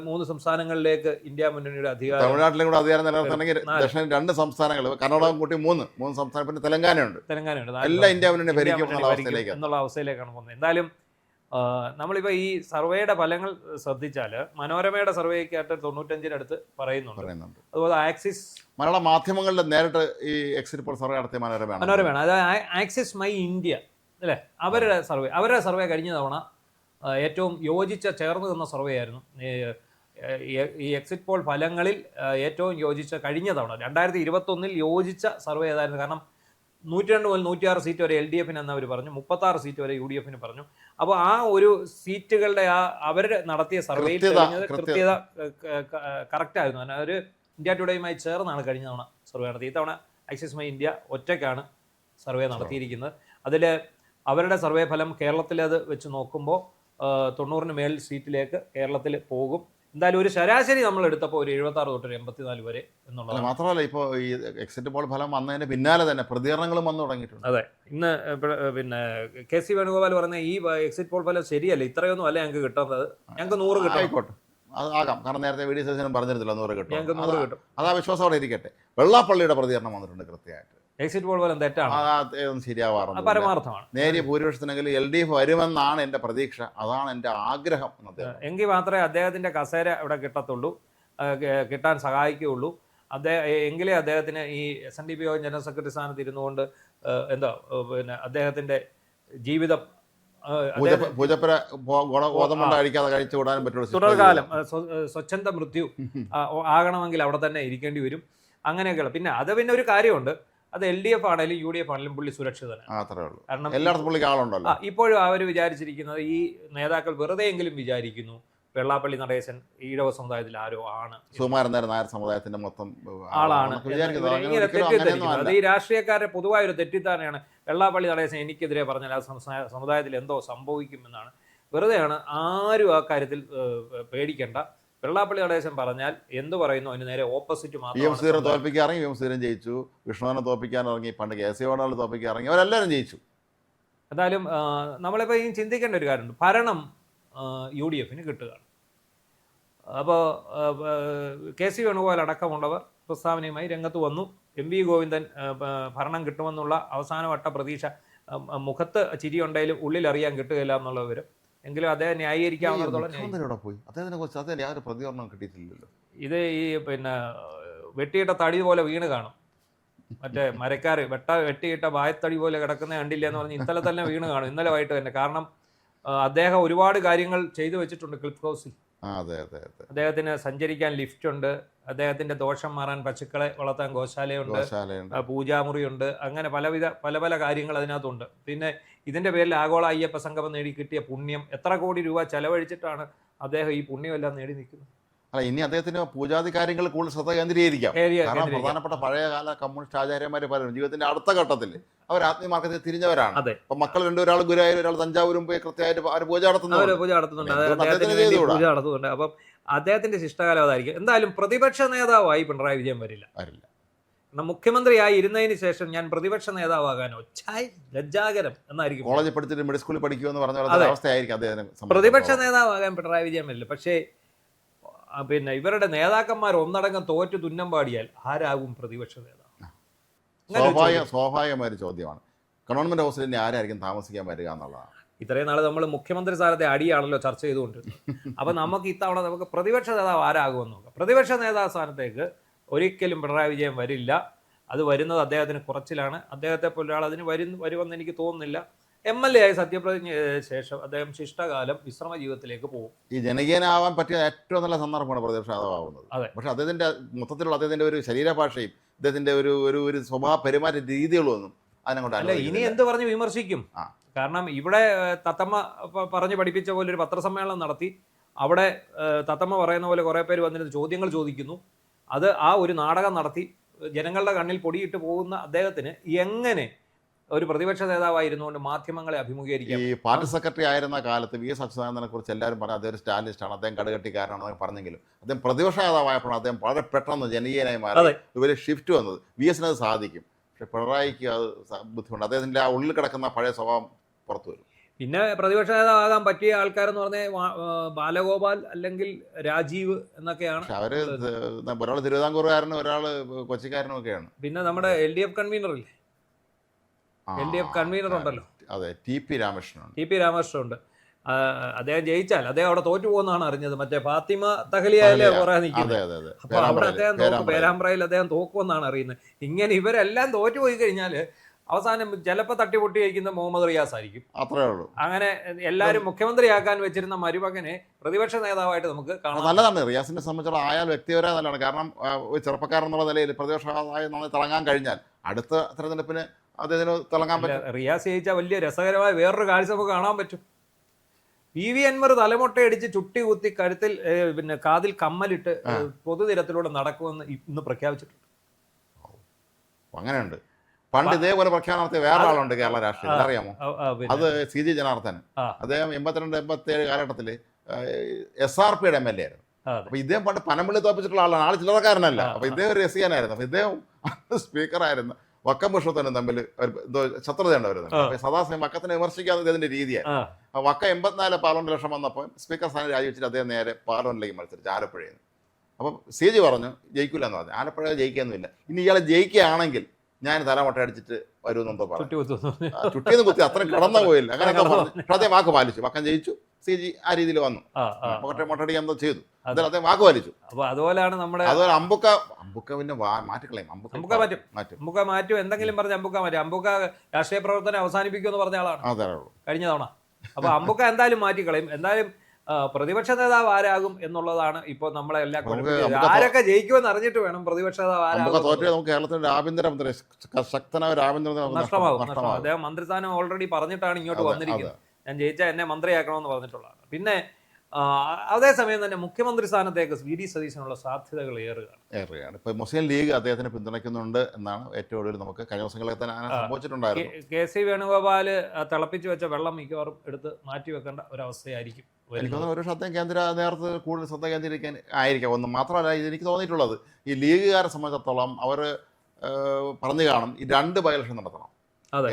3 സംസ്ഥാനങ്ങളിലേക്ക് ഇന്ത്യ മുന്നണിയുടെ അധികാരം, തമിഴ്നാട്ടിലും കൂടെ അധികാരം നിലനിർത്തണമെങ്കിൽ ദക്ഷിണ 2 സംസ്ഥാനങ്ങൾ, കർണാടകം കൂട്ടി 3 സംസ്ഥാനം, പിന്നെ തെലങ്കാനയുണ്ട്. എല്ലാം ഇന്ത്യ മുന്നണി ഭരിക്കും എന്നുള്ള അവസ്ഥയിലേക്കാണ് പോകുന്നത്. എന്തായാലും നമ്മളിപ്പോൾ ഈ സർവേയുടെ ഫലങ്ങൾ ശ്രദ്ധിച്ചാൽ മനോരമയുടെ സർവേക്കായിട്ട് 95 അടുത്ത് പറയുന്നുണ്ട്. അതുപോലെ ആക്സിസ്, മലയാള മാധ്യമങ്ങളിൽ നേരിട്ട് ഈ എക്സിറ്റ് പോൾ സർവേ നടത്തിയ മനോരമയാണ്. അതായത് ആക്സിസ് മൈ ഇന്ത്യ അല്ലേ, അവരുടെ സർവേ കഴിഞ്ഞ തവണ ഏറ്റവും ചേർന്ന് നിന്ന സർവേ ആയിരുന്നു. ഈ എക്സിറ്റ് പോൾ ഫലങ്ങളിൽ ഏറ്റവും കഴിഞ്ഞ തവണ 2021 യോജിച്ച സർവേ ഏതായിരുന്നു? കാരണം 102 മുതൽ 106 സീറ്റ് വരെ LDF എന്നവർ പറഞ്ഞു, 36 സീറ്റ് വരെ UDF പറഞ്ഞു. അപ്പോൾ ആ ഒരു സീറ്റുകളുടെ അവർ നടത്തിയ സർവേയിൽ കൃത്യത കറക്റ്റ് ആയിരുന്നു. കാരണം അവർ ഇന്ത്യ ടുഡേയുമായി ചേർന്നാണ് കഴിഞ്ഞ തവണ സർവേ നടത്തി. ഈ തവണ ആക്സിസ് മൈ ഇന്ത്യ ഒറ്റയ്ക്കാണ് സർവേ നടത്തിയിരിക്കുന്നത്. അതിൽ അവരുടെ സർവേ ഫലം കേരളത്തിലത് വെച്ച് നോക്കുമ്പോൾ 90-ന് മേൽ സീറ്റിലേക്ക് കേരളത്തിൽ പോകും. എന്തായാലും ഒരു ശരാശരി നമ്മൾ എടുത്തപ്പോൾ ഒരു 76 തൊട്ട് 84 വരെ എന്നുള്ളത്. മാത്രമല്ല, ഇപ്പോൾ ഈ എക്സിറ്റ് പോൾ ഫലം വന്നതിന് പിന്നാലെ തന്നെ പ്രതികരണങ്ങളും വന്നു തുടങ്ങിയിട്ടുണ്ട്. അതെ, ഇന്ന് പിന്നെ KC വേണുഗോപാൽ പറഞ്ഞ ഈ എക്സിറ്റ് പോൾ ഫലം ശരിയല്ല, ഇത്രയൊന്നും അല്ല ഞങ്ങൾക്ക് കിട്ടുന്നത്, ഞങ്ങൾക്ക് 100 കിട്ടും. ആയിക്കോട്ടെ, അത് ആകാം. കാരണം നേരത്തെ VD സതീശനും പറഞ്ഞിരുന്നില്ല 100 കിട്ടും, ഞങ്ങൾക്ക് 100 കിട്ടും. അത് ആ വിശ്വാസം അവിടെ ഇരിക്കട്ടെ. വെള്ളാപ്പള്ളിയുടെ പ്രതികരണം വന്നിട്ടുണ്ട് കൃത്യമായിട്ട്. എക്സിറ്റ് പോൾ ഫലം തെറ്റാണ്, ശരിയാവാറുണ്ട്, പരമാർത്ഥമാണ്. നേരിയ ഭൂരിപക്ഷത്തിനെങ്കിൽ LDF വരുമെന്നാണ് എൻ്റെ പ്രതീക്ഷ, അതാണ് എൻ്റെ ആഗ്രഹം. എങ്കിൽ മാത്രമേ അദ്ദേഹത്തിന്റെ കസേര ഇവിടെ കിട്ടാൻ സഹായിക്കുകയുള്ളൂ. എങ്കിലേ അദ്ദേഹത്തിന് ഈ SNDP ജനറൽ സെക്രട്ടറി സ്ഥാനത്ത് ഇരുന്നുകൊണ്ട് പിന്നെ അദ്ദേഹത്തിന്റെ ജീവിതം തുടർകാലം സ്വച്ഛന്ത മൃത്യു ആകണമെങ്കിൽ അവിടെ തന്നെ ഇരിക്കേണ്ടി വരും. അങ്ങനെയൊക്കെയുള്ള പിന്നെ ഒരു കാര്യമുണ്ട്, അത് LDF ആണെങ്കിലും UDF ആണെങ്കിലും പുള്ളി സുരക്ഷിതനാണ്. കാരണം ഇപ്പോഴും അവർ വിചാരിച്ചിരിക്കുന്നത്, ഈ നേതാക്കൾ വെറുതെയെങ്കിലും വിചാരിക്കുന്നു വെള്ളാപ്പള്ളി നടേശൻ ഈഴവ സമുദായത്തിൽ ആരോ ആണ്, സുകുമാരൻ നായർ സമുദായത്തിന്റെ മൊത്തം ആളാണ്. ഇങ്ങനെ തെറ്റിദ്ധരിക്കുന്നത് അത് ഈ രാഷ്ട്രീയക്കാരുടെ പൊതുവായൊരു തെറ്റിദ്ധാരണയാണ്. വെള്ളാപ്പള്ളി നടേശൻ എനിക്കെതിരെ പറഞ്ഞാൽ ആ സമുദായത്തിൽ എന്തോ സംഭവിക്കുമെന്നാണ്. വെറുതെയാണ്, ആരും ആ കാര്യത്തിൽ പേടിക്കേണ്ട. വെള്ളാപ്പള്ളി നടേശൻ പറഞ്ഞാൽ എന്ത് പറയുന്നു അതിന് നേരെ ഓപ്പോസിറ്റ് മാത്രം. തോൽപ്പിക്കാൻ ഇറങ്ങി ജയിച്ചു, വിഷ്ണുവിനെ തോൽപ്പിക്കാൻ ഇറങ്ങി, പണ്ട് KC വേണുഗോപാൽ തോൽപ്പിക്കാൻ ഇറങ്ങി, അവരെല്ലാവരും ജയിച്ചു. എന്തായാലും നമ്മളിപ്പോൾ ഈ ചിന്തിക്കേണ്ട ഒരു കാര്യമുണ്ട്, ഭരണം UDFന് കിട്ടുകയാണ്. അപ്പോൾ KC വേണുഗോപാൽ അടക്കമുള്ളവർ പ്രസ്താവനയുമായി രംഗത്ത് വന്നു. MV ഗോവിന്ദൻ ഭരണം കിട്ടുമെന്നുള്ള അവസാനവട്ട പ്രതീക്ഷ, മുഖത്ത് ചിരിയുണ്ടെങ്കിലും ഉള്ളിലറിയാൻ കിട്ടുകയില്ല എന്നുള്ള വിവരം. എങ്കിലും അദ്ദേഹം ന്യായീകരിക്കാവുന്നതോളം ഇത് ഈ പിന്നെ വെട്ടിയിട്ട തടി പോലെ വീണ് കാണും. മറ്റേ മരക്കാർ വെട്ടിയിട്ട വായത്തടി പോലെ കിടക്കുന്ന കണ്ടില്ല എന്ന് പറഞ്ഞ് ഇന്നലെ തന്നെ വീണ് കാണും, ഇന്നലെ വൈകിട്ട് തന്നെ. കാരണം അദ്ദേഹം ഒരുപാട് കാര്യങ്ങൾ ചെയ്തു വെച്ചിട്ടുണ്ട് ക്ലിഫ് ഹൗസിൽ. അദ്ദേഹത്തിന് സഞ്ചരിക്കാൻ ലിഫ്റ്റ് ഉണ്ട്, അദ്ദേഹത്തിന്റെ ദോഷം മാറാൻ പശുക്കളെ വളർത്താൻ ഗോശാലയുണ്ട്, പൂജാമുറിയുണ്ട്, അങ്ങനെ പല പല കാര്യങ്ങൾ അതിനകത്തുണ്ട്. പിന്നെ ഇതിന്റെ പേരിൽ ആഗോള അയ്യപ്പ സംഗമം നേടി കിട്ടിയ പുണ്യം, എത്ര കോടി രൂപ ചെലവഴിച്ചിട്ടാണ് അദ്ദേഹം ഈ പുണ്യമെല്ലാം നേടി നിൽക്കുന്നത്. അല്ല, ഇനി അദ്ദേഹത്തിന് പൂജാതി കാര്യങ്ങൾ കൂടുതൽ ശ്രദ്ധ കേന്ദ്രീകരിക്കാം. കാരണം പ്രധാനപ്പെട്ട പഴയകാല കമ്മ്യൂണിസ്റ്റ് ആചാര്യന്മാർ പലരും ജീവിതത്തിന്റെ അടുത്ത ഘട്ടത്തിൽ അവർ ആത്മീയമാർഗത്തിൽ തിരിഞ്ഞവരാണ്. അപ്പൊ മക്കൾ ഒരാൾ ഗുരുവായൂർ, ഒരാൾ തഞ്ചാവൂരും പോയി കൃത്യമായിട്ട് അവർ പൂജ നടത്തുന്നുണ്ട്. അപ്പം അദ്ദേഹത്തിന്റെ ശിഷ്ടകാലം അതായിരിക്കും. എന്തായാലും പ്രതിപക്ഷ നേതാവായി പിണറായി വിജയൻ വരില്ല. മുഖ്യമന്ത്രിയായി ഇരുന്നതിന് ശേഷം ഞാൻ പ്രതിപക്ഷ നേതാവാകാനോ ലജ്ജാകരം എന്നായിരിക്കും. കോളേജിൽ പഠിച്ചിട്ട് മെഡിക്കൽ സ്കൂളിൽ പഠിക്കുമെന്ന് പറഞ്ഞ അവസ്ഥയായിരിക്കും അദ്ദേഹം. പ്രതിപക്ഷ നേതാവാകാൻ പിണറായി വിജയൻ വരില്ല. പക്ഷേ പിന്നെ ഇവരുടെ നേതാക്കന്മാർ ഒന്നടങ്കം തോറ്റു തുന്നം പാടിയാൽ ആരാകും പ്രതിപക്ഷ നേതാവ്? സ്വാഭാവികമായ ഒരു ചോദ്യമാണ്. ഗവൺമെന്റ് ഹൗസിൽ ഇനി ആരായിരിക്കും താമസിക്കാൻ വരിക എന്നുള്ളതാണ്. ഇത്രയും നാൾ നമ്മൾ മുഖ്യമന്ത്രി സ്ഥാനത്തെ അടിയാണല്ലോ ചർച്ച ചെയ്തുകൊണ്ടിരുന്നത്. അപ്പൊ നമുക്ക് ഇത്തവണ നമുക്ക് പ്രതിപക്ഷ നേതാവ് ആരാകുമെന്ന് നോക്കാം. പ്രതിപക്ഷ നേതാവ് സ്ഥാനത്തേക്ക് ഒരിക്കലും പിണറായി വിജയൻ വരില്ല. അത് വരുന്നത് അദ്ദേഹത്തിന് കുറച്ചിലാണ്. അദ്ദേഹത്തെ പോലെ ഒരാൾ അതിന് വരുമെന്ന് എനിക്ക് തോന്നുന്നില്ല. MLA ആയി സത്യപ്രതിജ്ഞ ശേഷം അദ്ദേഹം ശിഷ്ടകാലം വിശ്രമ ജീവിതത്തിലേക്ക് പോകും. ഈ ജനകീയനാവാൻ പറ്റിയ ഏറ്റവും നല്ല സന്ദർഭമാണ് പ്രതിപക്ഷ നേതാവാകുന്നത്. പക്ഷെ അദ്ദേഹത്തിന്റെ മൊത്തത്തിലുള്ള അദ്ദേഹത്തിന്റെ ഒരു ശരീരഭാഷയും അദ്ദേഹത്തിന്റെ ഒരു സ്വഭാവ പെരുമാറ്റ രീതികളൊന്നും അതിനങ്ങോട്ട് അല്ല ഇനി എന്ത് പറഞ്ഞ് വിമർശിക്കും? കാരണം ഇവിടെ തത്തമ്മ പറഞ്ഞ് പഠിപ്പിച്ച പോലെ ഒരു പത്രസമ്മേളനം നടത്തി. അവിടെ തത്തമ്മ പറയുന്ന പോലെ കുറേ പേര് വന്നിരുന്ന് ചോദ്യങ്ങൾ ചോദിക്കുന്നു. അത് ആ ഒരു നാടകം നടത്തി ജനങ്ങളുടെ കണ്ണിൽ പൊടിയിട്ട് പോകുന്ന അദ്ദേഹത്തിന് എങ്ങനെ ഒരു പ്രതിപക്ഷ നേതാവായിരുന്നുകൊണ്ട് മാധ്യമങ്ങളെ അഭിമുഖീകരിക്കാം? ഈ പാർട്ടി സെക്രട്ടറി ആയിരുന്ന കാലത്ത് വി എസ് അച്യുതാനന്ദനെ കുറിച്ച് എല്ലാവരും പറഞ്ഞു അദ്ദേഹം ഒരു സ്റ്റാലിനിസ്റ്റാണ്, അദ്ദേഹം കടുകട്ടിക്കാരനാണെന്ന് പറഞ്ഞെങ്കിലും അദ്ദേഹം പ്രതിപക്ഷ നേതാവായപ്പോഴാണ് അദ്ദേഹം വളരെ പെട്ടെന്ന് ജനകീയനായി മാറി ഒരു വലിയ ഷിഫ്റ്റ് വന്നത്. വി എസിന് അത് സാധിക്കും, പക്ഷെ പിണറായിക്ക് അത് ബുദ്ധിമുട്ട്. അദ്ദേഹത്തിൻ്റെ ആ ഉള്ളിൽ കിടക്കുന്ന പഴയ സ്വഭാവം പുറത്തു വരും. പിന്നെ പ്രതിപക്ഷ നേതാവാകാൻ പറ്റിയ ആൾക്കാരെന്ന് പറഞ്ഞാൽ ബാലഗോപാൽ അല്ലെങ്കിൽ രാജീവ് എന്നൊക്കെയാണ്. പക്ഷെ അവര് ഒരാൾ തിരുവിതാംകൂറുകാരനും ഒരാൾ കൊച്ചിക്കാരനും ഒക്കെയാണ്. പിന്നെ നമ്മുടെ LDF കൺവീനർ ഇല്ലേ, LDF കൺവീനർ ഉണ്ടല്ലോ, അതെ, TP രാമകൃഷ്ണൻ ഉണ്ട്. അദ്ദേഹം ജയിച്ചാൽ അദ്ദേഹം അവിടെ തോറ്റു പോകുന്നതാണ് അറിഞ്ഞത്. മറ്റേ ഫാത്തിമ തഹലിയയിലെ കുറെ നിൽക്കുന്നത്. അപ്പൊ അവിടെ അദ്ദേഹം തോക്കും, പേരാമ്പ്രയിൽ അദ്ദേഹം തോക്കുമെന്നാണ് അറിയുന്നത്. ഇങ്ങനെ ഇവരെല്ലാം തോറ്റുപോയി കഴിഞ്ഞാൽ അവസാനം ചിലപ്പോൾ തട്ടിപ്പൊട്ടി കഴിക്കുന്ന മുഹമ്മദ് റിയാസ് ആയിരിക്കും. അത്രേ ഉള്ളൂ. അങ്ങനെ എല്ലാവരും മുഖ്യമന്ത്രിയാക്കാൻ വെച്ചിരുന്ന മരുമകനെ പ്രതിപക്ഷ നേതാവായിട്ട് നമുക്ക് കാണാം. നല്ലതാണ് റിയാസിനെ സംബന്ധിച്ചിടത്തോളം. ആയാൽ വ്യക്തിപരമായി നല്ലതാണ്. കാരണം ഒരു ചെറുപ്പക്കാരൻ എന്നുള്ള നിലയിൽ പ്രതിപക്ഷ നേതാവായി നന്നായി തിളങ്ങാൻ കഴിഞ്ഞാൽ അടുത്ത തെരഞ്ഞെടുപ്പിന് അദ്ദേഹത്തിന് തിളങ്ങാൻ പറ്റും. റിയാസ് ജയിച്ചാൽ വലിയ രസകരമായ വേറൊരു കാഴ്ച നമുക്ക് കാണാൻ പറ്റും. PV അൻവർ തലമുട്ടയടിച്ച് ചുട്ടി കുത്തി കഴുത്തിൽ പിന്നെ കാതിൽ കമ്മലിട്ട് പൊതുനിരത്തിലൂടെ നടക്കുമെന്ന് ഇന്ന് പ്രഖ്യാപിച്ചിട്ടുണ്ട്. അങ്ങനെയുണ്ട്. പണ്ട് ഇതേപോലെ പ്രഖ്യാപനം നടത്തിയ വേറെ ആളുണ്ട് കേരള രാഷ്ട്രീയത്തിൽ, അറിയാമോ? അത് CG ജനാർദ്ദനൻ. അദ്ദേഹം 82-87 കാലഘട്ടത്തിൽ SRPയുടെ MLA ആയിരുന്നു. അപ്പൊ ഇദ്ദേഹം പണ്ട് പനമ്പള്ളി തോപ്പിച്ചിട്ടുള്ള ആളാണ്, ആൾ ചില്ലറക്കാരനല്ല. അപ്പൊ ഇദ്ദേഹം ഒരു രസികനായിരുന്നു. അപ്പൊ ഇദ്ദേഹം സ്പീക്കറായിരുന്നു. വക്കം പുരുഷോത്തനും തമ്മിൽ എന്തോ ശത്രുതയുണ്ട് വരുന്നത്. അപ്പൊ സദാസമയം വക്കത്തിനെ വിമർശിക്കാതെ ഇതിന്റെ രീതിയാണ്. വക്കം 84 പാർലമെന്റ് ഇലക്ഷൻ വന്നപ്പോൾ സ്പീക്കർ സ്ഥാനം രാജിവെച്ചിട്ട് അദ്ദേഹം നേരെ പാർലമെന്റിലേക്ക് മത്സരിച്ചു ആലപ്പുഴയിൽ നിന്ന്. അപ്പം CG പറഞ്ഞു ജയിക്കില്ല എന്ന് പറഞ്ഞു. ആലപ്പുഴ ജയിക്കൊന്നുമില്ല, ഇനി ഇയാളെ ജയിക്കുകയാണെങ്കിൽ ഞാൻ തലമുട്ട അടിച്ചിട്ട് വരുമെന്നെന്തോ പറഞ്ഞു. ചുട്ടിന്ന് കുത്തി അത്രയും കടന്നു പോയില്ല, അങ്ങനെയൊക്കെ പറഞ്ഞു. പക്ഷെ അദ്ദേഹം വാക്ക് പാലിച്ചു. വക്കം ജയിച്ചു, CG ആ രീതിയിൽ വന്നു, മൊട്ടടിക്കാൻ എന്തോ ചെയ്തു. എന്തായാലും അദ്ദേഹം വാക്ക് പാലിച്ചു. അതുപോലെയാണ് നമ്മുടെ അതുപോലെ അമ്പുക്കവിന്റെ മാറ്റിക്കളയും. അമ്പുക്ക മാറ്റും, എന്തെങ്കിലും പറഞ്ഞ് അമ്പുക്ക മാറ്റും. അമ്പുക്ക രാഷ്ട്രീയ പ്രവർത്തനം അവസാനിപ്പിക്കുമെന്ന് പറഞ്ഞ ആളാണ് കഴിഞ്ഞ തവണ. അപ്പൊ അമ്പുക്ക എന്തായാലും മാറ്റിക്കളയും. എന്തായാലും പ്രതിപക്ഷ നേതാവ് ആരാകും എന്നുള്ളതാണ് ഇപ്പോൾ നമ്മളെ എല്ലാ ആരൊക്കെ ജയിക്കുമെന്ന് അറിഞ്ഞിട്ട് വേണം പ്രതിപക്ഷ നേതാവ് ആരാകും. കേരളത്തിന്റെ ആഭ്യന്തരമന്ത്രി ശക്തനായ ഒരു ആഭ്യന്തരമന്ത്രി നഷ്ടമാകും. അദ്ദേഹം മന്ത്രിസ്ഥാനം ഓൾറെഡി പറഞ്ഞിട്ടാണ് ഇങ്ങോട്ട് വന്നിരിക്കുന്നത്. ഞാൻ ജയിച്ചാൽ എന്നെ മന്ത്രിയാക്കണമെന്ന് പറഞ്ഞിട്ടുള്ളതാണ്. പിന്നെ അതേസമയം തന്നെ മുഖ്യമന്ത്രി സ്ഥാനത്തേക്ക് VD സതീശനുള്ള സാധ്യതകൾ ഏറുകയാണ്. ഇപ്പൊ മുസ്ലിം ലീഗ് അദ്ദേഹത്തിനെ പിന്തുണയ്ക്കുന്നുണ്ട് എന്നാണ് ഏറ്റവും കൂടുതൽ നമുക്ക് കഴിഞ്ഞ ദിവസങ്ങളിൽ തന്നെ സംഭവിച്ചിട്ടുണ്ടായിരുന്നു. KC വേണുഗോപാല് തിളപ്പിച്ചു വെച്ച വെള്ളം മിക്കവാറും എടുത്ത് മാറ്റിവെക്കേണ്ട ഒരവസ്ഥയായിരിക്കും. എനിക്ക് തോന്നുന്നു ഒരു ശ്രദ്ധ കേന്ദ്ര നേതൃത്വത്തിൽ കൂടുതൽ ശ്രദ്ധ കേന്ദ്രീകരിക്കാൻ ആയിരിക്കാം. ഒന്നും മാത്രമല്ല, എനിക്ക് തോന്നിയിട്ടുള്ളത് ഈ ലീഗുകാരെ സംബന്ധിച്ചിടത്തോളം അവർ പറഞ്ഞു കാണും ഈ 2 ബൈ-ഇലക്ഷൻ നടത്തണം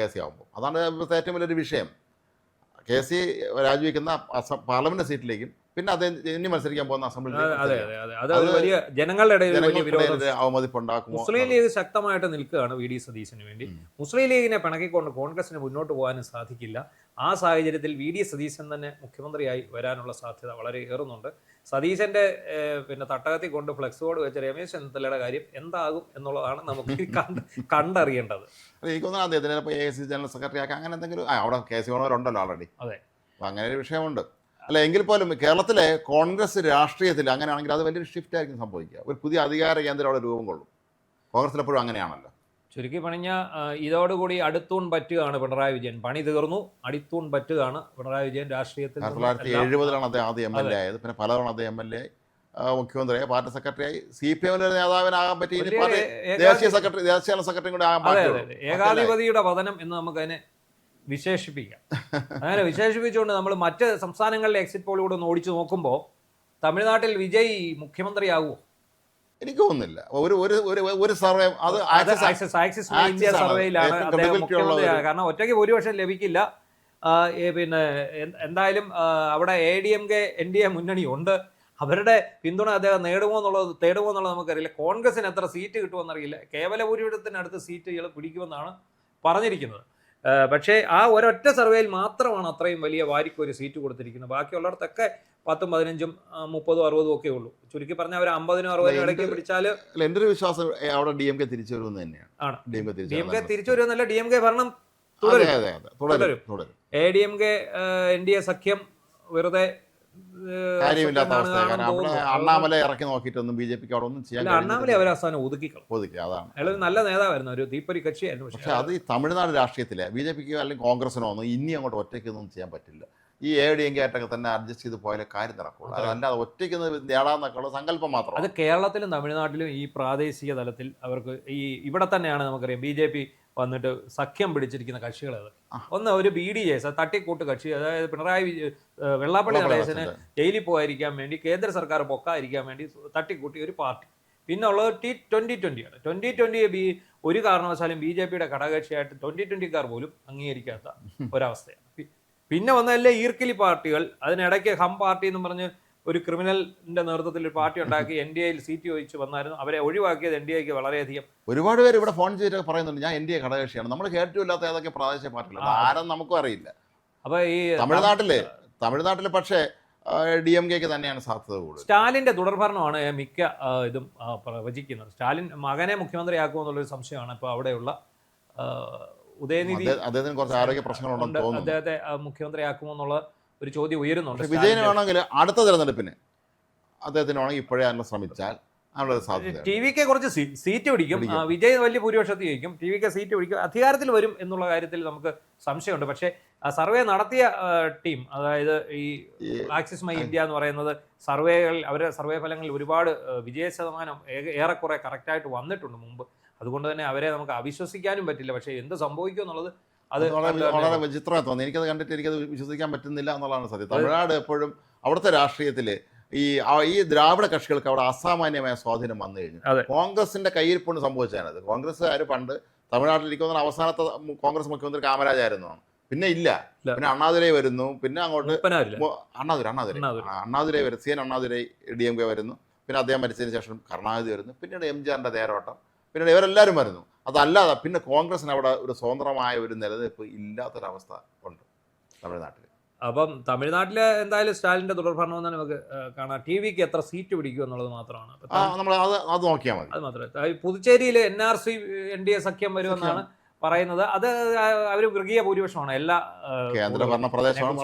KC ആകുമ്പോൾ. അതാണ് ഏറ്റവും വലിയൊരു വിഷയം. KC രാജിവെക്കുന്ന പാർലമെന്റ് സീറ്റിലേക്കും പിന്നെ അദ്ദേഹം ഇനി മത്സരിക്കാൻ പോകുന്ന അസംബ്ലിയിലേക്ക് ജനങ്ങളുടെ അവമതിപ്പുണ്ടാക്കും. മുസ്ലിം ലീഗ് ശക്തമായിട്ട് നിൽക്കുകയാണ് VD സതീശന് വേണ്ടി. മുസ്ലിം ലീഗിനെ പിണക്കിക്കൊണ്ട് കോൺഗ്രസിന് മുന്നോട്ട് പോകാനും സാധിക്കില്ല. ആ സാഹചര്യത്തിൽ VD സതീശൻ തന്നെ മുഖ്യമന്ത്രിയായി വരാനുള്ള സാധ്യത വളരെ ഏറുന്നുണ്ട്. സതീശന്റെ പിന്നെ തട്ടകത്തിൽ കൊണ്ട് ഫ്ലെക്സ് ബോർഡ് വെച്ച രമേശ് ചെന്നിത്തലയുടെ കാര്യം എന്താകും എന്നുള്ളതാണ് നമുക്ക് കണ്ടറിയേണ്ടത്. എനിക്കൊന്നും അദ്ദേഹത്തിന് AICC ജനറൽ സെക്രട്ടറി ആക്കാം, അങ്ങനെ എന്തെങ്കിലും. അവിടെ KC വേണവരുണ്ടല്ലോ ഓൾറെഡി. അതെ, അങ്ങനെ ഒരു വിഷയമുണ്ട്. അല്ല, എങ്കിൽ പോലും കേരളത്തിലെ കോൺഗ്രസ് രാഷ്ട്രീയത്തിൽ അങ്ങനെയാണെങ്കിൽ അത് വലിയൊരു ഷിഫ്റ്റ് ആയിരിക്കും സംഭവിക്കുക. ഒരു പുതിയ അധികാര കേന്ദ്രം അവിടെ രൂപം കൊള്ളും. കോൺഗ്രസിലെപ്പോഴും അങ്ങനെയാണല്ലോ. ചുരുക്കി പണിഞ്ഞ ഇതോടുകൂടി അടുത്തൂൺ പറ്റുകയാണ് പിണറായി വിജയൻ. പണി തീർന്നു, അടിത്തൂൺ പറ്റുകയാണ് പിണറായി വിജയൻ രാഷ്ട്രീയത്തിൽ. 1970 അദ്ദേഹം ആദ്യം MLA ആയത്. പിന്നെ പലതവണ അദ്ദേഹം MLA ആയി, മുഖ്യമന്ത്രിയായി, പാർട്ടി സെക്രട്ടറിയായി, CPM നേതാവിനാകാൻ പറ്റി, ദേശീയ സെക്രട്ടറി കൂടെ ആകാൻ പറ്റും. ഏകാധിപതിയുടെ പതനം എന്ന് നമുക്കതിനെ വിശേഷിപ്പിക്കാം. അങ്ങനെ വിശേഷിപ്പിച്ചുകൊണ്ട് നമ്മൾ മറ്റ് സംസ്ഥാനങ്ങളിലെ എക്സിറ്റ് പോളിലൂടെ ഒന്ന് ഓടിച്ചു നോക്കുമ്പോൾ തമിഴ്നാട്ടിൽ വിജയ് മുഖ്യമന്ത്രിയാകുമോ? എനിക്ക് തോന്നുന്നില്ല. ഒരു സർവേ, അത് ആക്സിസ് ഇന്ത്യ സർവേയിലാണ് അദ്ദേഹം മുഖ്യമന്ത്രിയാകുക. കാരണം ഒറ്റയ്ക്ക് ഭൂരിപക്ഷം ലഭിക്കില്ല. പിന്നെ എന്തായാലും അവിടെ ADMK NDA മുന്നണി ഉണ്ട്. അവരുടെ പിന്തുണ അദ്ദേഹം തേടുമോ എന്നുള്ളത് നമുക്കറിയില്ല. കോൺഗ്രസിന് എത്ര സീറ്റ് കിട്ടുമെന്നറിയില്ല. കേവല ഭൂരിപക്ഷത്തിനടുത്ത് സീറ്റുകൾ പിടിക്കുമെന്നാണ് പറഞ്ഞിരിക്കുന്നത്. പക്ഷേ ആ ഒരൊറ്റ സർവേയിൽ മാത്രമാണ് അത്രയും വലിയ വാരിക്കൊരു സീറ്റ് കൊടുത്തിരിക്കുന്നത്. ബാക്കിയുള്ളിടത്തൊക്കെ 10, 15, 30, 60 ഒക്കെ ഉള്ളൂ. ചുരുക്കി പറഞ്ഞാൽ അവർ 50, 60 ഇടയ്ക്ക് പിടിച്ചാൽ എൻ്റെ ഒരു വിശ്വാസം അവിടെ DMK തിരിച്ചു വരുമെന്ന് തന്നെയാണ്. DMK തിരിച്ചു വരുമെന്നല്ല, DMK ഭരണം തുടരും. ADMK NDA സഖ്യം വെറുതെ കാര്യമില്ലാത്ത അവസ്ഥ. കാരണം അവിടെ അണ്ണാമല ഇറക്കി നോക്കിയിട്ടൊന്നും ബി ജെ പിക്ക് അവിടെ ഒന്നും ചെയ്യാൻ അണ്ണാമല അവർ അവസാനം ഒതുക്കി. അതാണ്. അയാൾ ഒരു നല്ല നേതാവായിരുന്നു, ഒരു തീപ്പൊരി കക്ഷിയായിരുന്നു. പക്ഷെ അത് ഈ തമിഴ്നാട് രാഷ്ട്രീയത്തിലെ ബി ജെ പിക്ക് അല്ലെങ്കിൽ കോൺഗ്രസിനോ ഒന്നും ഇനി അങ്ങോട്ട് ഒറ്റയ്ക്കൊന്നും ചെയ്യാൻ പറ്റില്ല. ഈ ADMK ആയിട്ടൊക്കെ തന്നെ അഡ്ജസ്റ്റ് ചെയ്ത് പോയാലേ കാര്യം നടക്കുള്ളൂ. അതല്ലാതെ ഒറ്റയ്ക്ക് നേടാന്നൊക്കെയുള്ള സങ്കല്പം മാത്രം. അത് കേരളത്തിലും തമിഴ്നാട്ടിലും ഈ പ്രാദേശിക തലത്തിൽ അവർക്ക് ഇവിടെ തന്നെയാണ് നമുക്കറിയാം BJP വന്നിട്ട് സഖ്യം പിടിച്ചിരിക്കുന്ന കക്ഷികൾ. ഒന്ന് ഒരു BDJs തട്ടിക്കൂട്ട് കക്ഷി, അതായത് വെള്ളാപ്പള്ളി നടേശന് ജയിലിൽ പോകാതിരിക്കാൻ വേണ്ടി, കേന്ദ്ര സർക്കാർ പൊക്കാതിരിക്കാൻ വേണ്ടി തട്ടിക്കൂട്ടി ഒരു പാർട്ടി. പിന്നെ ഉള്ളത് 2020 ആണ്. 2020 ഒരു കാരണവശാലും BJPയുടെ ഘടകകക്ഷിയായിട്ട് 2020-കാർ പോലും അംഗീകരിക്കാത്ത ഒരവസ്ഥയാണ്. പിന്നെ വന്നതല്ലേ ഈർക്കിലി പാർട്ടികൾ. അതിനിടയ്ക്ക് ഹം പാർട്ടി എന്ന് പറഞ്ഞ് ഒരു ക്രിമിനലിന്റെ നേതൃത്വത്തിൽ ഒരു പാർട്ടി ഉണ്ടാക്കി NDAയിൽ സീറ്റ് ചോദിച്ച് വന്നായിരുന്നു. അവരെ ഒഴിവാക്കിയത് NDAക്ക് വളരെയധികം. ഒരുപാട് പേര് ഇവിടെ ഫോൺ ചെയ്തിട്ട് പറയുന്നുണ്ട് ഞാൻ NDA ഘടകകക്ഷിയാണ്. നമ്മൾ കേട്ടില്ലാത്ത ഏതൊക്കെ പ്രാദേശിക പാർട്ടികൾ ആരെന്ന് നമുക്കും അറിയില്ല. അപ്പൊ ഈ തമിഴ്നാട്ടില് പക്ഷേ DMKക്ക് തന്നെയാണ് സാധ്യത കൂടുതൽ. സ്റ്റാലിന്റെ തുടർഭരണമാണ് മിക്ക ഇതും പ്രവചിക്കുന്നത്. സ്റ്റാലിൻ മകനെ മുഖ്യമന്ത്രിയാക്കുമെന്നുള്ളൊരു സംശയമാണ് ഇപ്പോൾ അവിടെയുള്ള ഉദയനിധി. അദ്ദേഹത്തിന് കുറച്ച് ആരോഗ്യ പ്രശ്നങ്ങളുണ്ടെന്ന് തോന്നുന്നു. അദ്ദേഹത്തെ മുഖ്യമന്ത്രിയാക്കുമോ എന്നുള്ള ഒരു ചോദ്യം ഉയരുന്നുണ്ട്. വിജയന് വേണമെങ്കിൽ അടുത്ത തെരഞ്ഞെടുപ്പിന് അദ്ദേഹത്തിന് വേണമെങ്കിൽ ഇപ്പോഴേ അതിനെ ശ്രമിച്ചാൽ TVK കുറച്ച് സീറ്റ് പിടിക്കും. വിജയ് വലിയ ഭൂരിപക്ഷത്തിൽ ജയിക്കും. TVK സീറ്റ് പിടിക്കും, അധികാരത്തിൽ വരും എന്നുള്ള കാര്യത്തിൽ നമുക്ക് സംശയമുണ്ട്. പക്ഷേ സർവേ നടത്തിയ ടീം, അതായത് ഈ ആക്സിസ് മൈ ഇന്ത്യ എന്ന് പറയുന്നത് അവരുടെ സർവേ ഫലങ്ങളിൽ ഒരുപാട് വിജയ ശതമാനം ഏറെക്കുറെ കറക്റ്റായിട്ട് വന്നിട്ടുണ്ട് മുമ്പ്. അതുകൊണ്ട് തന്നെ അവരെ നമുക്ക് അവിശ്വസിക്കാനും പറ്റില്ല. പക്ഷേ എന്ത് സംഭവിക്കും എന്നുള്ളത് അത് വളരെ വിചിത്രമായി തോന്നി. എനിക്കത് കണ്ടിട്ട് എനിക്കത് വിശ്വസിക്കാൻ പറ്റുന്നില്ല എന്നുള്ളതാണ് സത്യം. തമിഴ്നാട് എപ്പോഴും അവിടുത്തെ രാഷ്ട്രീയത്തിൽ ഈ ദ്രാവിഡ കക്ഷികൾക്ക് അവിടെ അസാമാന്യമായ സ്വാധീനം വന്നു കഴിഞ്ഞു. കോൺഗ്രസിന്റെ കയ്യിരിപ്പുണ്ട് സംഭവിച്ചത്. കോൺഗ്രസ്സുകാർ പണ്ട് തമിഴ്നാട്ടിലിരിക്കുന്ന അവസാനത്തെ കോൺഗ്രസ് മുഖ്യമന്ത്രി കാമരാജായിരുന്നു. പിന്നെ ഇല്ല, പിന്നെ അണ്ണാദുരൈ വരുന്നു, പിന്നെ അങ്ങോട്ട് അണ്ണാദുരൈ വരും, CN അണ്ണാദുരൈ DMK വരുന്നു, പിന്നെ അദ്ദേഹം മരിച്ചതിന് ശേഷം കരുണാനിധി വരുന്നു, പിന്നീട് MGRന്റെ തേരോട്ടം, പിന്നീട് ഇവരെല്ലാവരും വരുന്നു. അതല്ലാതെ പിന്നെ കോൺഗ്രസിന് അവിടെ ഒരു സ്വതന്ത്രമായ ഒരു നിലനിൽപ്പ് ഇല്ലാത്തൊരവസ്ഥ ഉണ്ട് തമിഴ്നാട്ടിൽ. അപ്പം തമിഴ്നാട്ടിലെ എന്തായാലും സ്റ്റാലിന്റെ തുടർഭരണം നമുക്ക് കാണാം. TVK എത്ര സീറ്റ് പിടിക്കും എന്നുള്ളത് മാത്രമാണ് നമ്മൾ അത് നോക്കിയാൽ മതി. അത് മാത്രമേ. പുതുച്ചേരിയിൽ NRC NDA സഖ്യം വരുമെന്നാണ് പറയുന്നത്. അത് അവർ മൃഗീയ ഭൂരിപക്ഷമാണ്. എല്ലാ കേന്ദ്രഭരണ പ്രദേശമാണ്.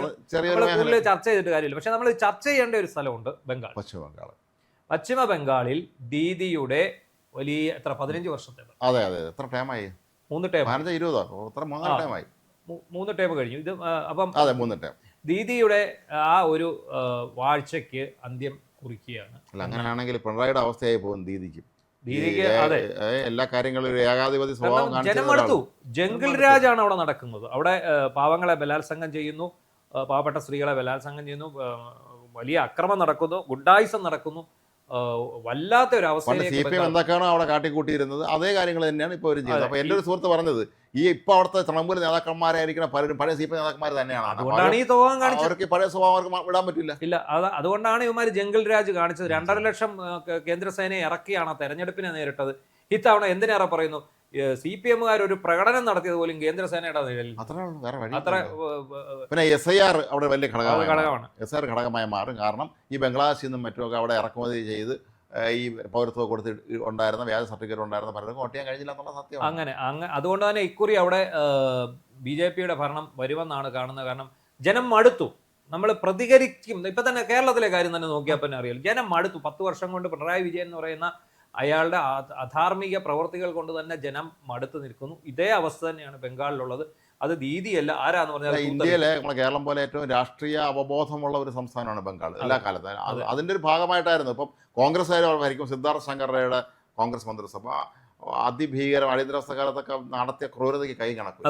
കൂടുതൽ ചർച്ച ചെയ്തിട്ട് കാര്യമില്ല. പക്ഷെ നമ്മൾ ചർച്ച ചെയ്യേണ്ട ഒരു സ്ഥലമുണ്ട്, ബംഗാൾ. പശ്ചിമ ബംഗാളിൽ ദീദിയുടെ വലിയ 15 വർഷത്തെ 3 ടേം കഴിഞ്ഞു. ഇത് അപ്പം ദീദിയുടെ ആ ഒരു വാഴ്ചയ്ക്ക് അന്ത്യം കുറിക്കുകയാണ്. അങ്ങനെയാണെങ്കിൽ പിണറായിയുടെ അവസ്ഥയായി പോകും ദീദിക്ക്. എല്ലാ കാര്യങ്ങളും ഏകാധിപതി സ്വഭാവം ജനം അടുത്തു. ജംഗിൾ രാജാണ് അവിടെ നടക്കുന്നത്. അവിടെ പാവങ്ങളെ ബലാത്സംഗം ചെയ്യുന്നു, പാവപ്പെട്ട സ്ത്രീകളെ ബലാത്സംഗം ചെയ്യുന്നു, വലിയ അക്രമം നടക്കുന്നു, ഗുണ്ടായിസം നടക്കുന്നു. വല്ലാത്ത ഒരു അവസ്ഥയിലേക്ക് CPM എന്തൊക്കെയാണോ അവിടെ കാട്ടിക്കൂട്ടിയിരുന്നത് അതേ കാര്യങ്ങൾ തന്നെയാണ് ഇപ്പോൾ അവർ ചെയ്യുന്നത്. അപ്പൊ എൻ്റെ ഒരു സുഹൃത്ത് പറഞ്ഞത് ഇപ്പൊ അവിടുത്തെ തൃണമൂല നേതാക്കന്മാരായിരിക്കണം പലരും പഴയ CPM നേതാക്കന്മാർ തന്നെയാണ്. അതുകൊണ്ടാണ് ഈ സ്വഭാവം കാണിച്ചത്. അവർക്ക് പഴയ സ്വഭാവം അവർക്ക് വിടാൻ പറ്റില്ല. ഇല്ല, അതുകൊണ്ടാണ് ഇവന്മാർ ജംഗിൾ രാജ് കാണിച്ചത്. 2.5 ലക്ഷം കേന്ദ്രസേനയെ ഇറക്കിയാണ് തെരഞ്ഞെടുപ്പിനെ നേരിട്ടത്. ഇത്തവണ എന്തിനേറെ പറയുന്നു, CPM-കാർ ഒരു പ്രകടനം നടത്തിയത് പോലും കേന്ദ്രസേനയുടെ പിന്നെ SIR അവിടെ വലിയ ഘടകമാണ്. SIR ഘടകമായി മാറും. കാരണം ഈ ബംഗ്ലാദേശിൽ നിന്നും മറ്റുമൊക്കെ അവിടെ ഇറക്കുമതി ചെയ്ത് ഈ പൗരത്വം കൊടുത്ത് ഉണ്ടായിരുന്ന വ്യാജ സർട്ടിഫിക്കറ്റ് ഉണ്ടായിരുന്ന പലരും വോട്ട് ചെയ്യാൻ കഴിഞ്ഞില്ല എന്നുള്ള സത്യം. അങ്ങനെ അതുകൊണ്ട് തന്നെ ഇക്കുറി അവിടെ BJP-യുടെ ഭരണം വരുമെന്നാണ് കാണുന്നത്. കാരണം ജനം മടുത്തു. നമ്മൾ പ്രതികരിക്കും. ഇപ്പൊ തന്നെ കേരളത്തിലെ കാര്യം തന്നെ നോക്കിയാൽ തന്നെ അറിയാം. ജനം മടുത്തു. 10 വർഷം കൊണ്ട് പിണറായി വിജയൻ എന്ന് പറയുന്ന അയാളുടെ അധാർമിക പ്രവർത്തികൾ കൊണ്ട് തന്നെ ജനം മടുത്തു നിൽക്കുന്നു. ഇതേ അവസ്ഥ തന്നെയാണ് ബംഗാളിലുള്ളത്. അത് ദീദിയല്ല, ആരാന്ന് പറഞ്ഞാൽ ഇന്ത്യയിലെ നമ്മളെ കേരളം പോലെ ഏറ്റവും രാഷ്ട്രീയ അവബോധമുള്ള ഒരു സംസ്ഥാനമാണ് ബംഗാൾ എല്ലാ കാലത്തും. അതിന്റെ ഒരു ഭാഗമായിട്ടായിരുന്നു ഇപ്പം കോൺഗ്രസ്സുകാർ ഭരിക്കും. സിദ്ധാർത്ഥ ശങ്കറയുടെ കോൺഗ്രസ് മന്ത്രിസഭ അതിഭീകരം അടിയന്തരാവസ്ഥ കാലത്തൊക്കെ നടത്തിയ ക്രൂരതയ്ക്ക് കൈ കണക്കും.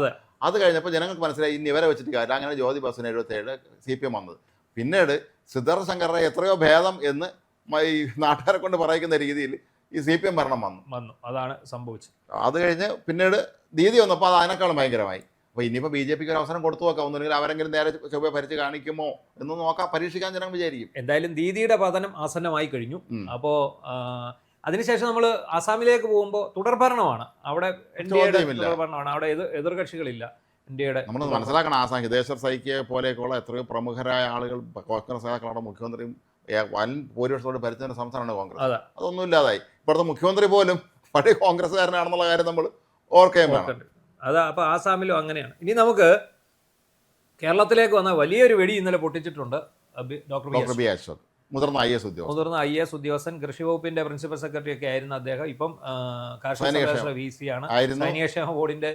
അത് കഴിഞ്ഞപ്പോൾ ജനങ്ങൾക്ക് മനസ്സിലായി ഇനി ഇവരെ വെച്ചിട്ട് കാര്യം. അങ്ങനെ ജ്യോതി ബസുവിന് 77 CPM വന്നത്. പിന്നീട് സിദ്ധാർത്ഥ ശങ്കറെ എത്രയോ ഭേദം എന്ന് ഈ നാട്ടുകാരെ കൊണ്ട് പറയിക്കുന്ന രീതിയിൽ ഈ CPM ഭരണം വന്നു. അതാണ് സംഭവിച്ചത്. അത് കഴിഞ്ഞ് പിന്നീട് ദീദി വന്നപ്പോൾ അത് അതിനേക്കാളും ഭയങ്കരമായി. അപ്പോൾ ഇനിയിപ്പോൾ BJP-ക്ക് ഒരു അവസരം കൊടുത്തു നോക്കാം. ഒന്നുമില്ലെങ്കിൽ അവരെങ്കിലും നേരെ ചൊവ്വ ഭരിച്ച് കാണിക്കുമോ എന്ന് നോക്കാം, പരീക്ഷിക്കാൻ ജനം വിചാരിക്കും. എന്തായാലും ദീദിയുടെ പതനം ആസന്നമായി കഴിഞ്ഞു. അപ്പോൾ അതിനുശേഷം നമ്മൾ ആസാമിലേക്ക് പോകുമ്പോൾ തുടർഭരണമാണ്. അവിടെ തുടർഭരണമാണ്. അവിടെ എതിർകക്ഷികളില്ല. ഇന്ത്യയുടെ നമ്മൾ മനസ്സിലാക്കണം, ആസാം ഹിതേശ്വർ സൈക്കിയെ പോലെയൊക്കെയുള്ള എത്രയോ പ്രമുഖരായ ആളുകൾ കോൺഗ്രസ് നേതാക്കളുടെ മുഖ്യമന്ത്രിയും വൻ ഭൂരിപക്ഷത്തോട് ഭരിച്ച സംസ്ഥാനമാണ് കോൺഗ്രസ്. അതൊന്നും ഇല്ലാതായി. ഇപ്പോഴത്തെ മുഖ്യമന്ത്രി പോലും പഴയ കോൺഗ്രസ്സുകാരനാണെന്നുള്ള കാര്യം നമ്മൾ ഓർക്കുകയും വേണം. അപ്പോൾ ആസാമിലും അങ്ങനെയാണ്. ഇനി നമുക്ക് കേരളത്തിലേക്ക് വന്ന വലിയൊരു വെടി ഇന്നലെ പൊട്ടിച്ചിട്ടുണ്ട്. ഡോക്ടർ ബി അശോക് മുതിർന്ന IAS ഉദ്യോഗസ്ഥൻ, കൃഷി വകുപ്പിന്റെ പ്രിൻസിപ്പൽ സെക്രട്ടറി ഒക്കെ ആയിരുന്നു അദ്ദേഹം. ഇപ്പം കാർഷിക VC ആണ്. സൈനിക ബോർഡിന്റെ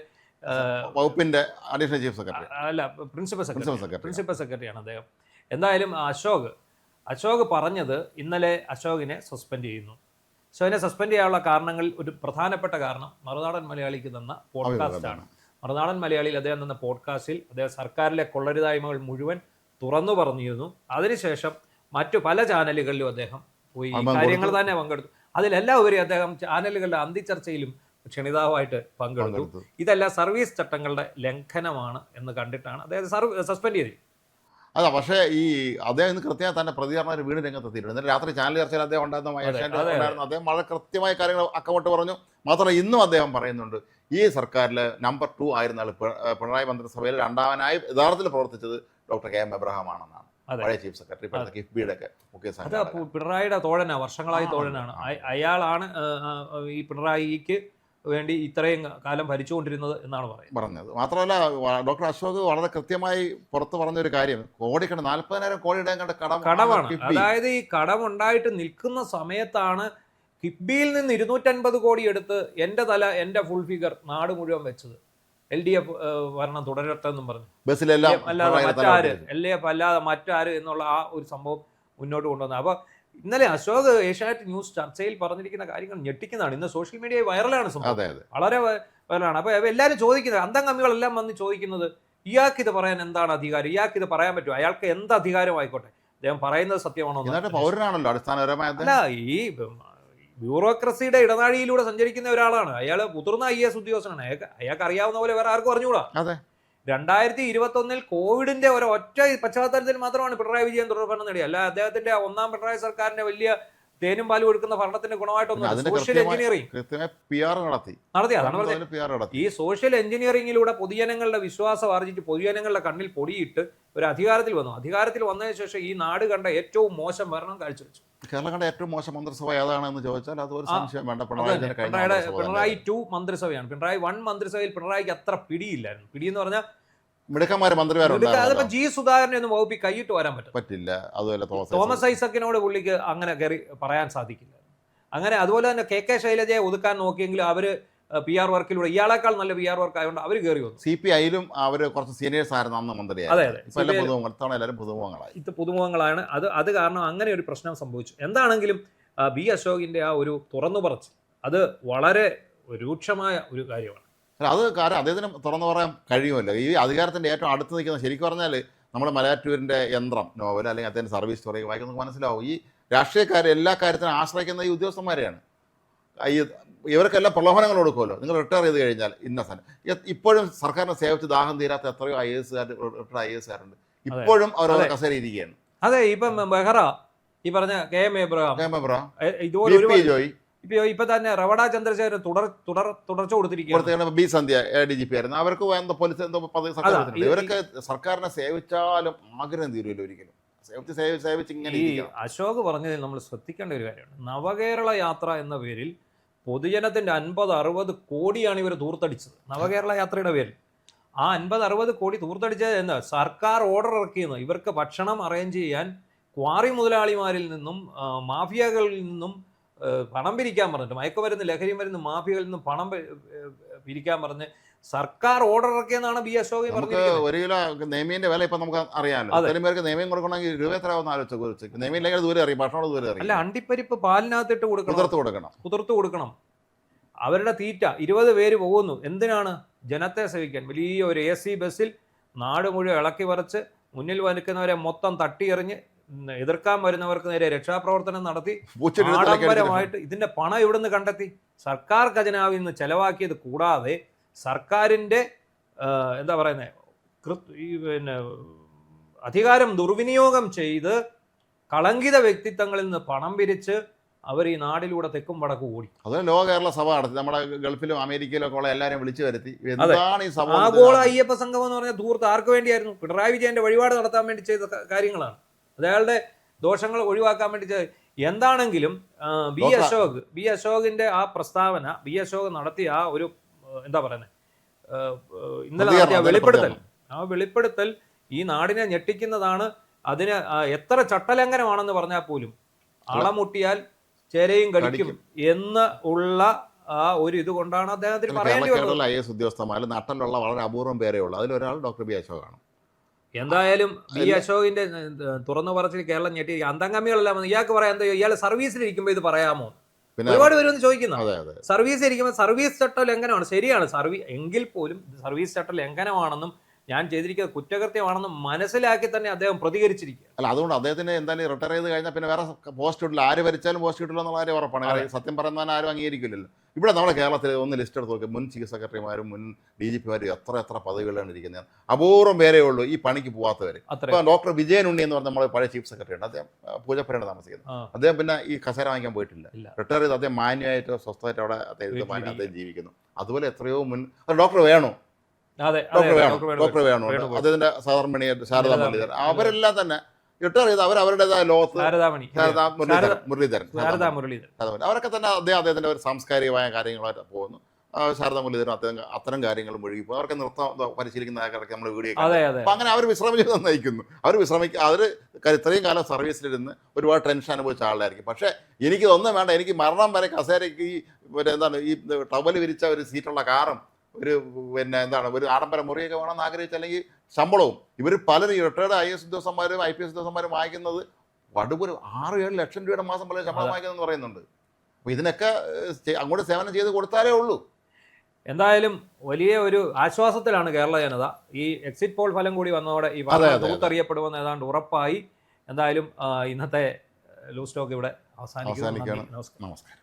വകുപ്പിന്റെ അഡീഷണൽ ചീഫ് സെക്രട്ടറി അല്ല പ്രിൻസിപ്പൽ സെക്രട്ടറിയാണ് അദ്ദേഹം. എന്തായാലും അശോക് പറഞ്ഞത് ഇന്നലെ അശോകിനെ സസ്പെൻഡ് ചെയ്യുന്നു. അശോകിനെ സസ്പെൻഡ് ചെയ്യാനുള്ള കാരണങ്ങളിൽ ഒരു പ്രധാനപ്പെട്ട കാരണം മറുനാടൻ മലയാളിക്ക് തന്ന പോഡ്കാസ്റ്റാണ്. മറുനാടൻ മലയാളിയിൽ അദ്ദേഹം തന്ന പോഡ്കാസ്റ്റിൽ അദ്ദേഹം സർക്കാരിലെ കൊള്ളരുതായ്മകൾ മുഴുവൻ തുറന്നു പറഞ്ഞിരുന്നു. അതിനുശേഷം മറ്റു പല ചാനലുകളിലും അദ്ദേഹം പോയി കാര്യങ്ങൾ തന്നെ പങ്കെടുത്തു. അതിലെല്ലാം ഉപരി അദ്ദേഹം ചാനലുകളുടെ അന്തിച്ചർച്ചയിലും ക്ഷണിതാവായിട്ട് പങ്കെടുത്തു. ഇതെല്ലാം സർവീസ് ചട്ടങ്ങളുടെ ലംഘനമാണ് എന്ന് കണ്ടിട്ടാണ് അദ്ദേഹം സസ്പെൻഡ് ചെയ്തത്. അതാ, പക്ഷേ ഈ അദ്ദേഹം ഇന്ന് കൃത്യമായി തന്നെ പ്രതികരണം വീട് രംഗത്തെത്തിയിട്ടുണ്ട്. ഇന്നലെ രാത്രി ചാനൽ ചർച്ചയിൽ അദ്ദേഹം ഉണ്ടായിരുന്ന അദ്ദേഹം വളരെ കൃത്യമായ കാര്യങ്ങൾ അക്കമിട്ട് പറഞ്ഞു. മാത്രമല്ല ഇന്നും അദ്ദേഹം പറയുന്നുണ്ട് ഈ സർക്കാരിൽ നമ്പർ 2 ആയിരുന്ന ആൾ പിണറായി മന്ത്രിസഭയിൽ രണ്ടാമനായി യഥാർത്ഥത്തിൽ പ്രവർത്തിച്ചത് ഡോക്ടർ KM എബ്രഹാം ആണെന്നാണ്, പഴയ ചീഫ് സെക്രട്ടറി, കിഫ്ബിയുടെ ഒക്കെ മുഖ്യ സ്ഥാനം. പിണറായിയുടെ തോഴനാണ്, വർഷങ്ങളായി തോഴനാണ് അയാളാണ്. ഈ പിണറായിക്ക് വേണ്ടി ഇത്രയും കാലം ഭരിച്ചുകൊണ്ടിരുന്നത് എന്നാണ് പറഞ്ഞത്. മാത്രമല്ല ഡോക്ടർ അശോക് വളരെ കൃത്യമായി പുറത്ത് പറഞ്ഞൊരു കാര്യം, 40,000 കോടിയുടെ കടമാണ്. അതായത് ഈ കടമുണ്ടായിട്ട് നിൽക്കുന്ന സമയത്താണ് കിഫ്ബിയിൽ നിന്ന് 250 കോടി എടുത്ത് എൻ്റെ ഫുൾ ഫിഗർ നാട് മുഴുവൻ വെച്ചത്. LDF ഭരണം തുടരട്ടെ എന്നും പറഞ്ഞു. അല്ലാതെ LDF അല്ലാതെ മറ്റാര് എന്നുള്ള ആ ഒരു സംഭവം മുന്നോട്ട് കൊണ്ടുവന്നത്. അപ്പോൾ ഇന്നലെ അശോക് ഏഷ്യാനെറ്റ് ന്യൂസ് ചർച്ചയിൽ പറഞ്ഞിരിക്കുന്ന കാര്യങ്ങൾ ഞെട്ടിക്കുന്നതാണ്. ഇന്ന് സോഷ്യൽ മീഡിയ വൈറലാണ് സംഭവം, വളരെ വൈറലാണ്. അപ്പോൾ എല്ലാവരും ചോദിക്കുന്നത്, അന്തംഗമികളെല്ലാം വന്ന് ചോദിക്കുന്നത്, ഇയാൾക്കിത് പറയാൻ എന്താണ് അധികാരം, ഇയാൾക്കിത് പറയാൻ പറ്റുമോ, അയാൾക്ക് എന്ത് അധികാരമായിക്കോട്ടെ, അദ്ദേഹം പറയുന്നത് സത്യമാണോ? പൗരനാണല്ലോ അടിസ്ഥാനപരമായി. അല്ല, ഈ ബ്യൂറോക്രസിയുടെ ഇടനാഴിയിലൂടെ സഞ്ചരിക്കുന്ന ഒരാളാണ് അയാൾ. മുതിർന്ന IAS ഉദ്യോഗസ്ഥനാണ്. അയാൾക്ക് അറിയാവുന്ന പോലെ വേറെ ആർക്കും അറിഞ്ഞുകൂടാ. 2021 കോവിഡിന്റെ ഒറ്റ പശ്ചാത്തലത്തിൽ മാത്രമാണ് പിണറായി വിജയൻ തുടർഭരണം നേടിയത്. അല്ല അദ്ദേഹത്തിന്റെ ഒന്നാം പിണറായി സർക്കാരിന്റെ വലിയ തേനും പാലും എടുക്കുന്ന ഭരണത്തിന്റെ ഗുണമായിട്ടൊന്നും സോഷ്യൽ എഞ്ചിനീയറിംഗ് നടത്തി. അതാണ് പറഞ്ഞത്. ഈ സോഷ്യൽ എഞ്ചിനീയറിംഗിലൂടെ പൊതുജനങ്ങളുടെ വിശ്വാസം ആർജിച്ച് പൊതുജനങ്ങളുടെ കണ്ണിൽ പൊടിയിട്ട് ഒരു അധികാരത്തിൽ വന്നു. അധികാരത്തിൽ വന്നതിന് ശേഷം ഈ നാട് കണ്ട ഏറ്റവും മോശം ഭരണം കാഴ്ചവെച്ചു. കേരളം കണ്ട ഏറ്റവും മോശം മന്ത്രിസഭ ഏതാണെന്ന് ചോദിച്ചാൽ അത് ഒരു സംശയം വേണ്ട. പിണറായി 2 മന്ത്രിസഭയാണ്. പിണറായി 1 മന്ത്രിസഭയിൽ പിണറായിക്ക് അത്ര പിടിയില്ലായിരുന്നു. പിടിയെന്ന് പറഞ്ഞാൽ മിടുക്കന്മാര് മന്ത്രിമാരുണ്ട്. അതിപ്പോ G സുധാകരനെ ഒന്നും വകുപ്പിൽ കൈയിട്ട് വരാൻ പറ്റില്ല. അതുപോലെ തോമസ് ഐസക്കിനോട് പുള്ളിക്ക് അങ്ങനെ കയറി പറയാൻ സാധിക്കില്ല. അങ്ങനെ അതുപോലെ തന്നെ KK ശൈലജയെ ഒതുക്കാൻ നോക്കിയെങ്കിലും അവര് PR വർക്കിലൂടെ ഇയാളെക്കാൾ നല്ല PR വർക്ക് ആയതുകൊണ്ട് അവർ കയറി വന്നു. CPIയിലും അവര് കുറച്ച് സീനിയേഴ്സ് ആയിരുന്നു അന്ന് മന്ത്രിയായി. പുതുമുഖങ്ങളാണ്. അത് കാരണം അങ്ങനെ ഒരു പ്രശ്നം സംഭവിച്ചു. എന്താണെങ്കിലും B അശോകിന്റെ ആ ഒരു തുറന്നു പറച്ചിൽ അത് വളരെ രൂക്ഷമായ ഒരു കാര്യമാണ്. അത് കാരണം അദ്ദേഹത്തിന് തുറന്നു പറയാൻ കഴിയുമല്ലോ. ഈ അധികാരത്തിന്റെ ഏറ്റവും അടുത്ത് നിൽക്കുന്ന, ശരിക്കും പറഞ്ഞാൽ നമ്മൾ മലയാറ്റൂരിന്റെ യന്ത്രം നോവൽ അല്ലെങ്കിൽ അദ്ദേഹത്തിന്റെ സർവീസ് സ്റ്റോറി വായിക്കുന്നത് മനസ്സിലാവും. ഈ രാഷ്ട്രീയക്കാർ എല്ലാ കാര്യത്തിനും ആശ്രയിക്കുന്ന ഈ ഉദ്യോഗസ്ഥന്മാരെയാണ്. ഇവർക്കെല്ലാം പ്രലോഭനങ്ങൾ കൊടുക്കുമല്ലോ. നിങ്ങൾ റിട്ടയർ ചെയ്ത് കഴിഞ്ഞാൽ ഇന്ന സ്ഥലം. ഇപ്പോഴും സർക്കാരിനെ സേവിച്ച് ദാഹം തീരാത്ത എത്രയോ റിട്ടയർഡ് IASകാരുണ്ട്. ഇപ്പോഴും അവർ കസേര ഇരിക്കുകയാണ്. അതെ, ഇപ്പം ബെഹ്റ, ഈ പറഞ്ഞ KM എബ്രഹാം, ജോയ്, ഇപ്പൊ തന്നെ റവട ചന്ദ്രശേഖരൻ തുടർച്ച കൊടുത്തിരിക്കുകയാണ്. B സന്ധ്യ DGP ആയിരുന്നു. അവർക്ക് പോലീസ് എന്തോ പദവി. ഇവരൊക്കെ സർക്കാരിനെ സേവിച്ചാലും ആഗ്രഹം തീരുമല്ലോ ഒരിക്കലും. സേവിച്ച് ഇങ്ങനെ. ഈ അശോക് പറഞ്ഞതിൽ നമ്മൾ ശ്രദ്ധിക്കേണ്ട ഒരു കാര്യമാണ്, നവകേരള യാത്ര എന്ന പേരിൽ പൊതുജനത്തിന്റെ 50-60 കോടിയാണ് ഇവർ ധൂർത്തടിച്ചത്. നവകേരള യാത്രയുടെ പേരിൽ ആ 50-60 കോടി ധൂർത്തടിച്ചത് എന്ന് സർക്കാർ ഓർഡർ ഇറക്കിയെന്ന്. ഇവർക്ക് ഭക്ഷണം അറേഞ്ച് ചെയ്യാൻ ക്വാറി മുതലാളിമാരിൽ നിന്നും മാഫിയകളിൽ നിന്നും പണം പിരിക്കാൻ പറഞ്ഞിട്ട്, മയക്കുമരുന്ന് ലഹരി മരുന്ന് മാഫിയകളിൽ നിന്നും പണം പിരിക്കാൻ പറഞ്ഞ് സർക്കാർ ഓർഡർ ഇറക്കിയെന്നാണ് B അശോക് പറഞ്ഞത്. 1 കിലോ നെയ്മീന്റെ വില ഇപ്പൊ നമുക്ക് അറിയാമല്ലോ. പേർക്ക് നെയ്മീൻ കൊടുക്കണമെങ്കിൽ 20 എത്രയാവുന്ന ആലോചിച്ചു. നെയ്മീനിലേക്ക് ദൂരെ അറിയും, ഭക്ഷണം ദൂരെ അറിയും. അല്ല, അണ്ടിപ്പരിപ്പ് പാലിനകത്തിട്ട് കുതിർത്ത് കൊടുക്കണം. അവരുടെ തീറ്റ 20 പേര് പോകുന്നു. എന്തിനാണ്? ജനത്തെ സേവിക്കാൻ. വലിയ ഒരു AC ബസ്സിൽ നാട് മുഴുവൻ ഇളക്കി പറിച്ച് മുന്നിൽ വനിക്കുന്നവരെ മൊത്തം തട്ടിയെറിഞ്ഞ് എതിർക്കാൻ വരുന്നവർക്ക് നേരെ രക്ഷാപ്രവർത്തനം നടത്തി ആഡംബരമായിട്ട്. ഇതിന്റെ പണം എവിടുന്ന് കണ്ടെത്തി? സർക്കാർ ഖജനാവിൽ നിന്ന് ചെലവാക്കിയത് കൂടാതെ സർക്കാരിന്റെ എന്താ പറയുന്നത്, അധികാരം ദുർവിനിയോഗം ചെയ്ത് കളങ്കിത വ്യക്തിത്വങ്ങളിൽ നിന്ന് പണം പിരിച്ച് അവർ ഈ നാടിലൂടെ തെക്കും വടക്കും ഓടി. അത് ലോക കേരള സഭ നടത്തി. നമ്മുടെ ഗൾഫിലും അമേരിക്കയിലും ഒക്കെ ഉള്ള എല്ലാവരും വിളിച്ചു വരുത്തി. എന്താണ് ഈ സഭ? ആഗോള അയ്യപ്പ സംഗമം എന്ന് പറഞ്ഞാൽ ധൂർത്ത് ആർക്ക് വേണ്ടിയായിരുന്നു? പിണറായി വിജയന്റെ വഴിപാട് നടത്താൻ വേണ്ടി ചെയ്ത കാര്യങ്ങളാണ്. അയാളുടെ ദോഷങ്ങൾ ഒഴിവാക്കാൻ വേണ്ടി ചെയ്ത. എന്താണെങ്കിലും B അശോകിന്റെ ആ പ്രസ്താവന, B അശോക് നടത്തിയ ആ ഒരു എന്താ പറയുന്നത്, ഇന്നലെ നടത്തിയ വെളിപ്പെടുത്തൽ, ആ വെളിപ്പെടുത്തൽ ഈ നാടിനെ ഞെട്ടിക്കുന്നതാണ്. അതിന് എത്ര ചട്ടലംഘനമാണെന്ന് പറഞ്ഞാൽ പോലും അളമുട്ടിയാൽ ചേരയും കടിക്കും എന്ന് ഉള്ള ആ ഒരു ഇത് കൊണ്ടാണ് അദ്ദേഹത്തിന് പറയേണ്ടി വന്നത്. IAS ഉദ്യോഗസ്ഥന്മാർ നാട്ടിലുള്ള വളരെ അപൂർവം പേരേ ഉള്ളൂ. അതിലൊരാൾ ഡോക്ടർ ബി അശോകാണ്. എന്തായാലും ബി അശോകിന്റെ തുറന്നു പറച്ചിൽ കേരളം ഞെട്ടി. അന്തംഗമികളെല്ലാം ഇയാൾക്ക് പറയാൻ എന്താ, ഇയാൾ സർവീസിലിരിക്കുമ്പോൾ ഇത് പറയാമോ? ഒരുപാട് പേര് ഒന്ന് ചോദിക്കുന്ന സർവീസ് ഇരിക്കുമ്പോൾ സർവീസ് ചട്ട ലംഘനമാണ്. ശരിയാണ്, എങ്കിൽ പോലും സർവീസ് ചട്ട ലംഘനമാണെന്നും ഞാൻ ചെയ്തിരിക്കുന്ന കുറ്റകൃത്യമാണെന്നും മനസ്സിലാക്കി തന്നെ അദ്ദേഹം പ്രതികരിച്ചിരിക്കുക. അല്ല, അതുകൊണ്ട് അദ്ദേഹത്തിന് എന്തായാലും റിട്ടയർ ചെയ്ത് കഴിഞ്ഞാൽ പിന്നെ വേറെ പോസ്റ്റ് കിട്ടില്ല. ആര് ഭരിച്ചാലും പോസ്റ്റ് കിട്ടില്ല എന്നുള്ള കാര്യം ഉറപ്പാണ്. സത്യം പറയുന്നതിന് ആരും അംഗീകരിക്കില്ലല്ലോ. ഇവിടെ നമ്മുടെ കേരളത്തിൽ ഒന്ന് ലിസ്റ്റ് എടുത്ത് നോക്കി, മുൻ ചീഫ് സെക്രട്ടറിമാരും മുൻ DGPമാരും എത്ര പദവികളാണ് ഇരിക്കുന്നത്. അപൂർവം പേരേ ഉള്ളൂ ഈ പണിക്ക് പോകാത്തവർ. ഇപ്പം ഡോക്ടർ വിജയൻ ഉണ്ണി എന്ന് പറഞ്ഞ നമ്മുടെ പഴയ ചീഫ് സെക്രട്ടറി ഉണ്ട്, അദ്ദേഹം പൂജപ്പുരയാണ് താമസിക്കുന്നത്. അദ്ദേഹം പിന്നെ ഈ കസേര വാങ്ങിക്കാൻ പോയിട്ടില്ല. റിട്ടയർ ചെയ്ത് അദ്ദേഹം മാന്യമായിട്ട് സ്വസ്ഥമായിട്ട് അവിടെ അദ്ദേഹം ജീവിക്കുന്നു. അതുപോലെ എത്രയോ മുൻ ഡോക്ടർ വേണു, ഡോക്ടർ വേണു, അദ്ദേഹത്തിന്റെ സഹധർമ്മിണിയായിട്ട് ശാരദാ മുരളീധരൻ, അവരെല്ലാം തന്നെ റിട്ടയർ ചെയ്ത് അവരുടേതായ ലോകത്ത് മുരളീധരൻ അവരൊക്കെ തന്നെ അദ്ദേഹത്തിന്റെ ഒരു സാംസ്കാരികമായ കാര്യങ്ങളായിട്ട് പോകുന്നു. ശാരദാ മുരളീധരൻ അത്തരം കാര്യങ്ങളും ഒഴുകി പോകും. അവർക്ക് നൃത്തം പരിശീലിക്കുന്നതൊക്കെ നമ്മൾ വീഡിയോ അപ്പൊ അങ്ങനെ അവർ വിശ്രമിച്ച് നയിക്കുന്നു. അവർ ഇത്രയും കാലം സർവീസിലിരുന്ന് ഒരുപാട് ടെൻഷൻ അനുഭവിച്ച ആളായിരിക്കും. പക്ഷേ എനിക്ക് ഒന്നും വേണ്ട, എനിക്ക് മരണം വരെ കസേരയ്ക്ക് ഈ എന്താണ് ഈ ടവൽ വിരിച്ച ഒരു സീറ്റുള്ള കാറും ഒരു ഒരു ആഡംബര മുറിയൊക്കെ വേണമെന്ന് ആഗ്രഹിച്ച, അല്ലെങ്കിൽ ശമ്പളവും. ഇവർ പലരും റിട്ടയർഡ് IAS ഉദ്യോഗസ്ഥന്മാരും IPS ഉദ്യോഗസ്ഥന്മാരും വാങ്ങിക്കുന്നത് വടുപൊരു 6-7 ലക്ഷം രൂപയുടെ മാസം പോലെ ശമ്പളം വാങ്ങിക്കുന്നതെന്ന് പറയുന്നുണ്ട്. അപ്പോൾ ഇതിനൊക്കെ അങ്ങോട്ട് സേവനം ചെയ്ത് കൊടുത്താലേ ഉള്ളൂ. എന്തായാലും വലിയ ഒരു ആശ്വാസത്തിലാണ് കേരള ജനത. ഈ എക്സിറ്റ് പോൾ ഫലം കൂടി വന്നതോടെ ഈ തൂത്തറിയപ്പെടുമെന്ന് ഏതാണ്ട് ഉറപ്പായി. എന്തായാലും ഇന്നത്തെ ലൂസ് ടോക്ക് ഇവിടെ അവസാനിക്കുകയാണ്. നമസ്കാരം.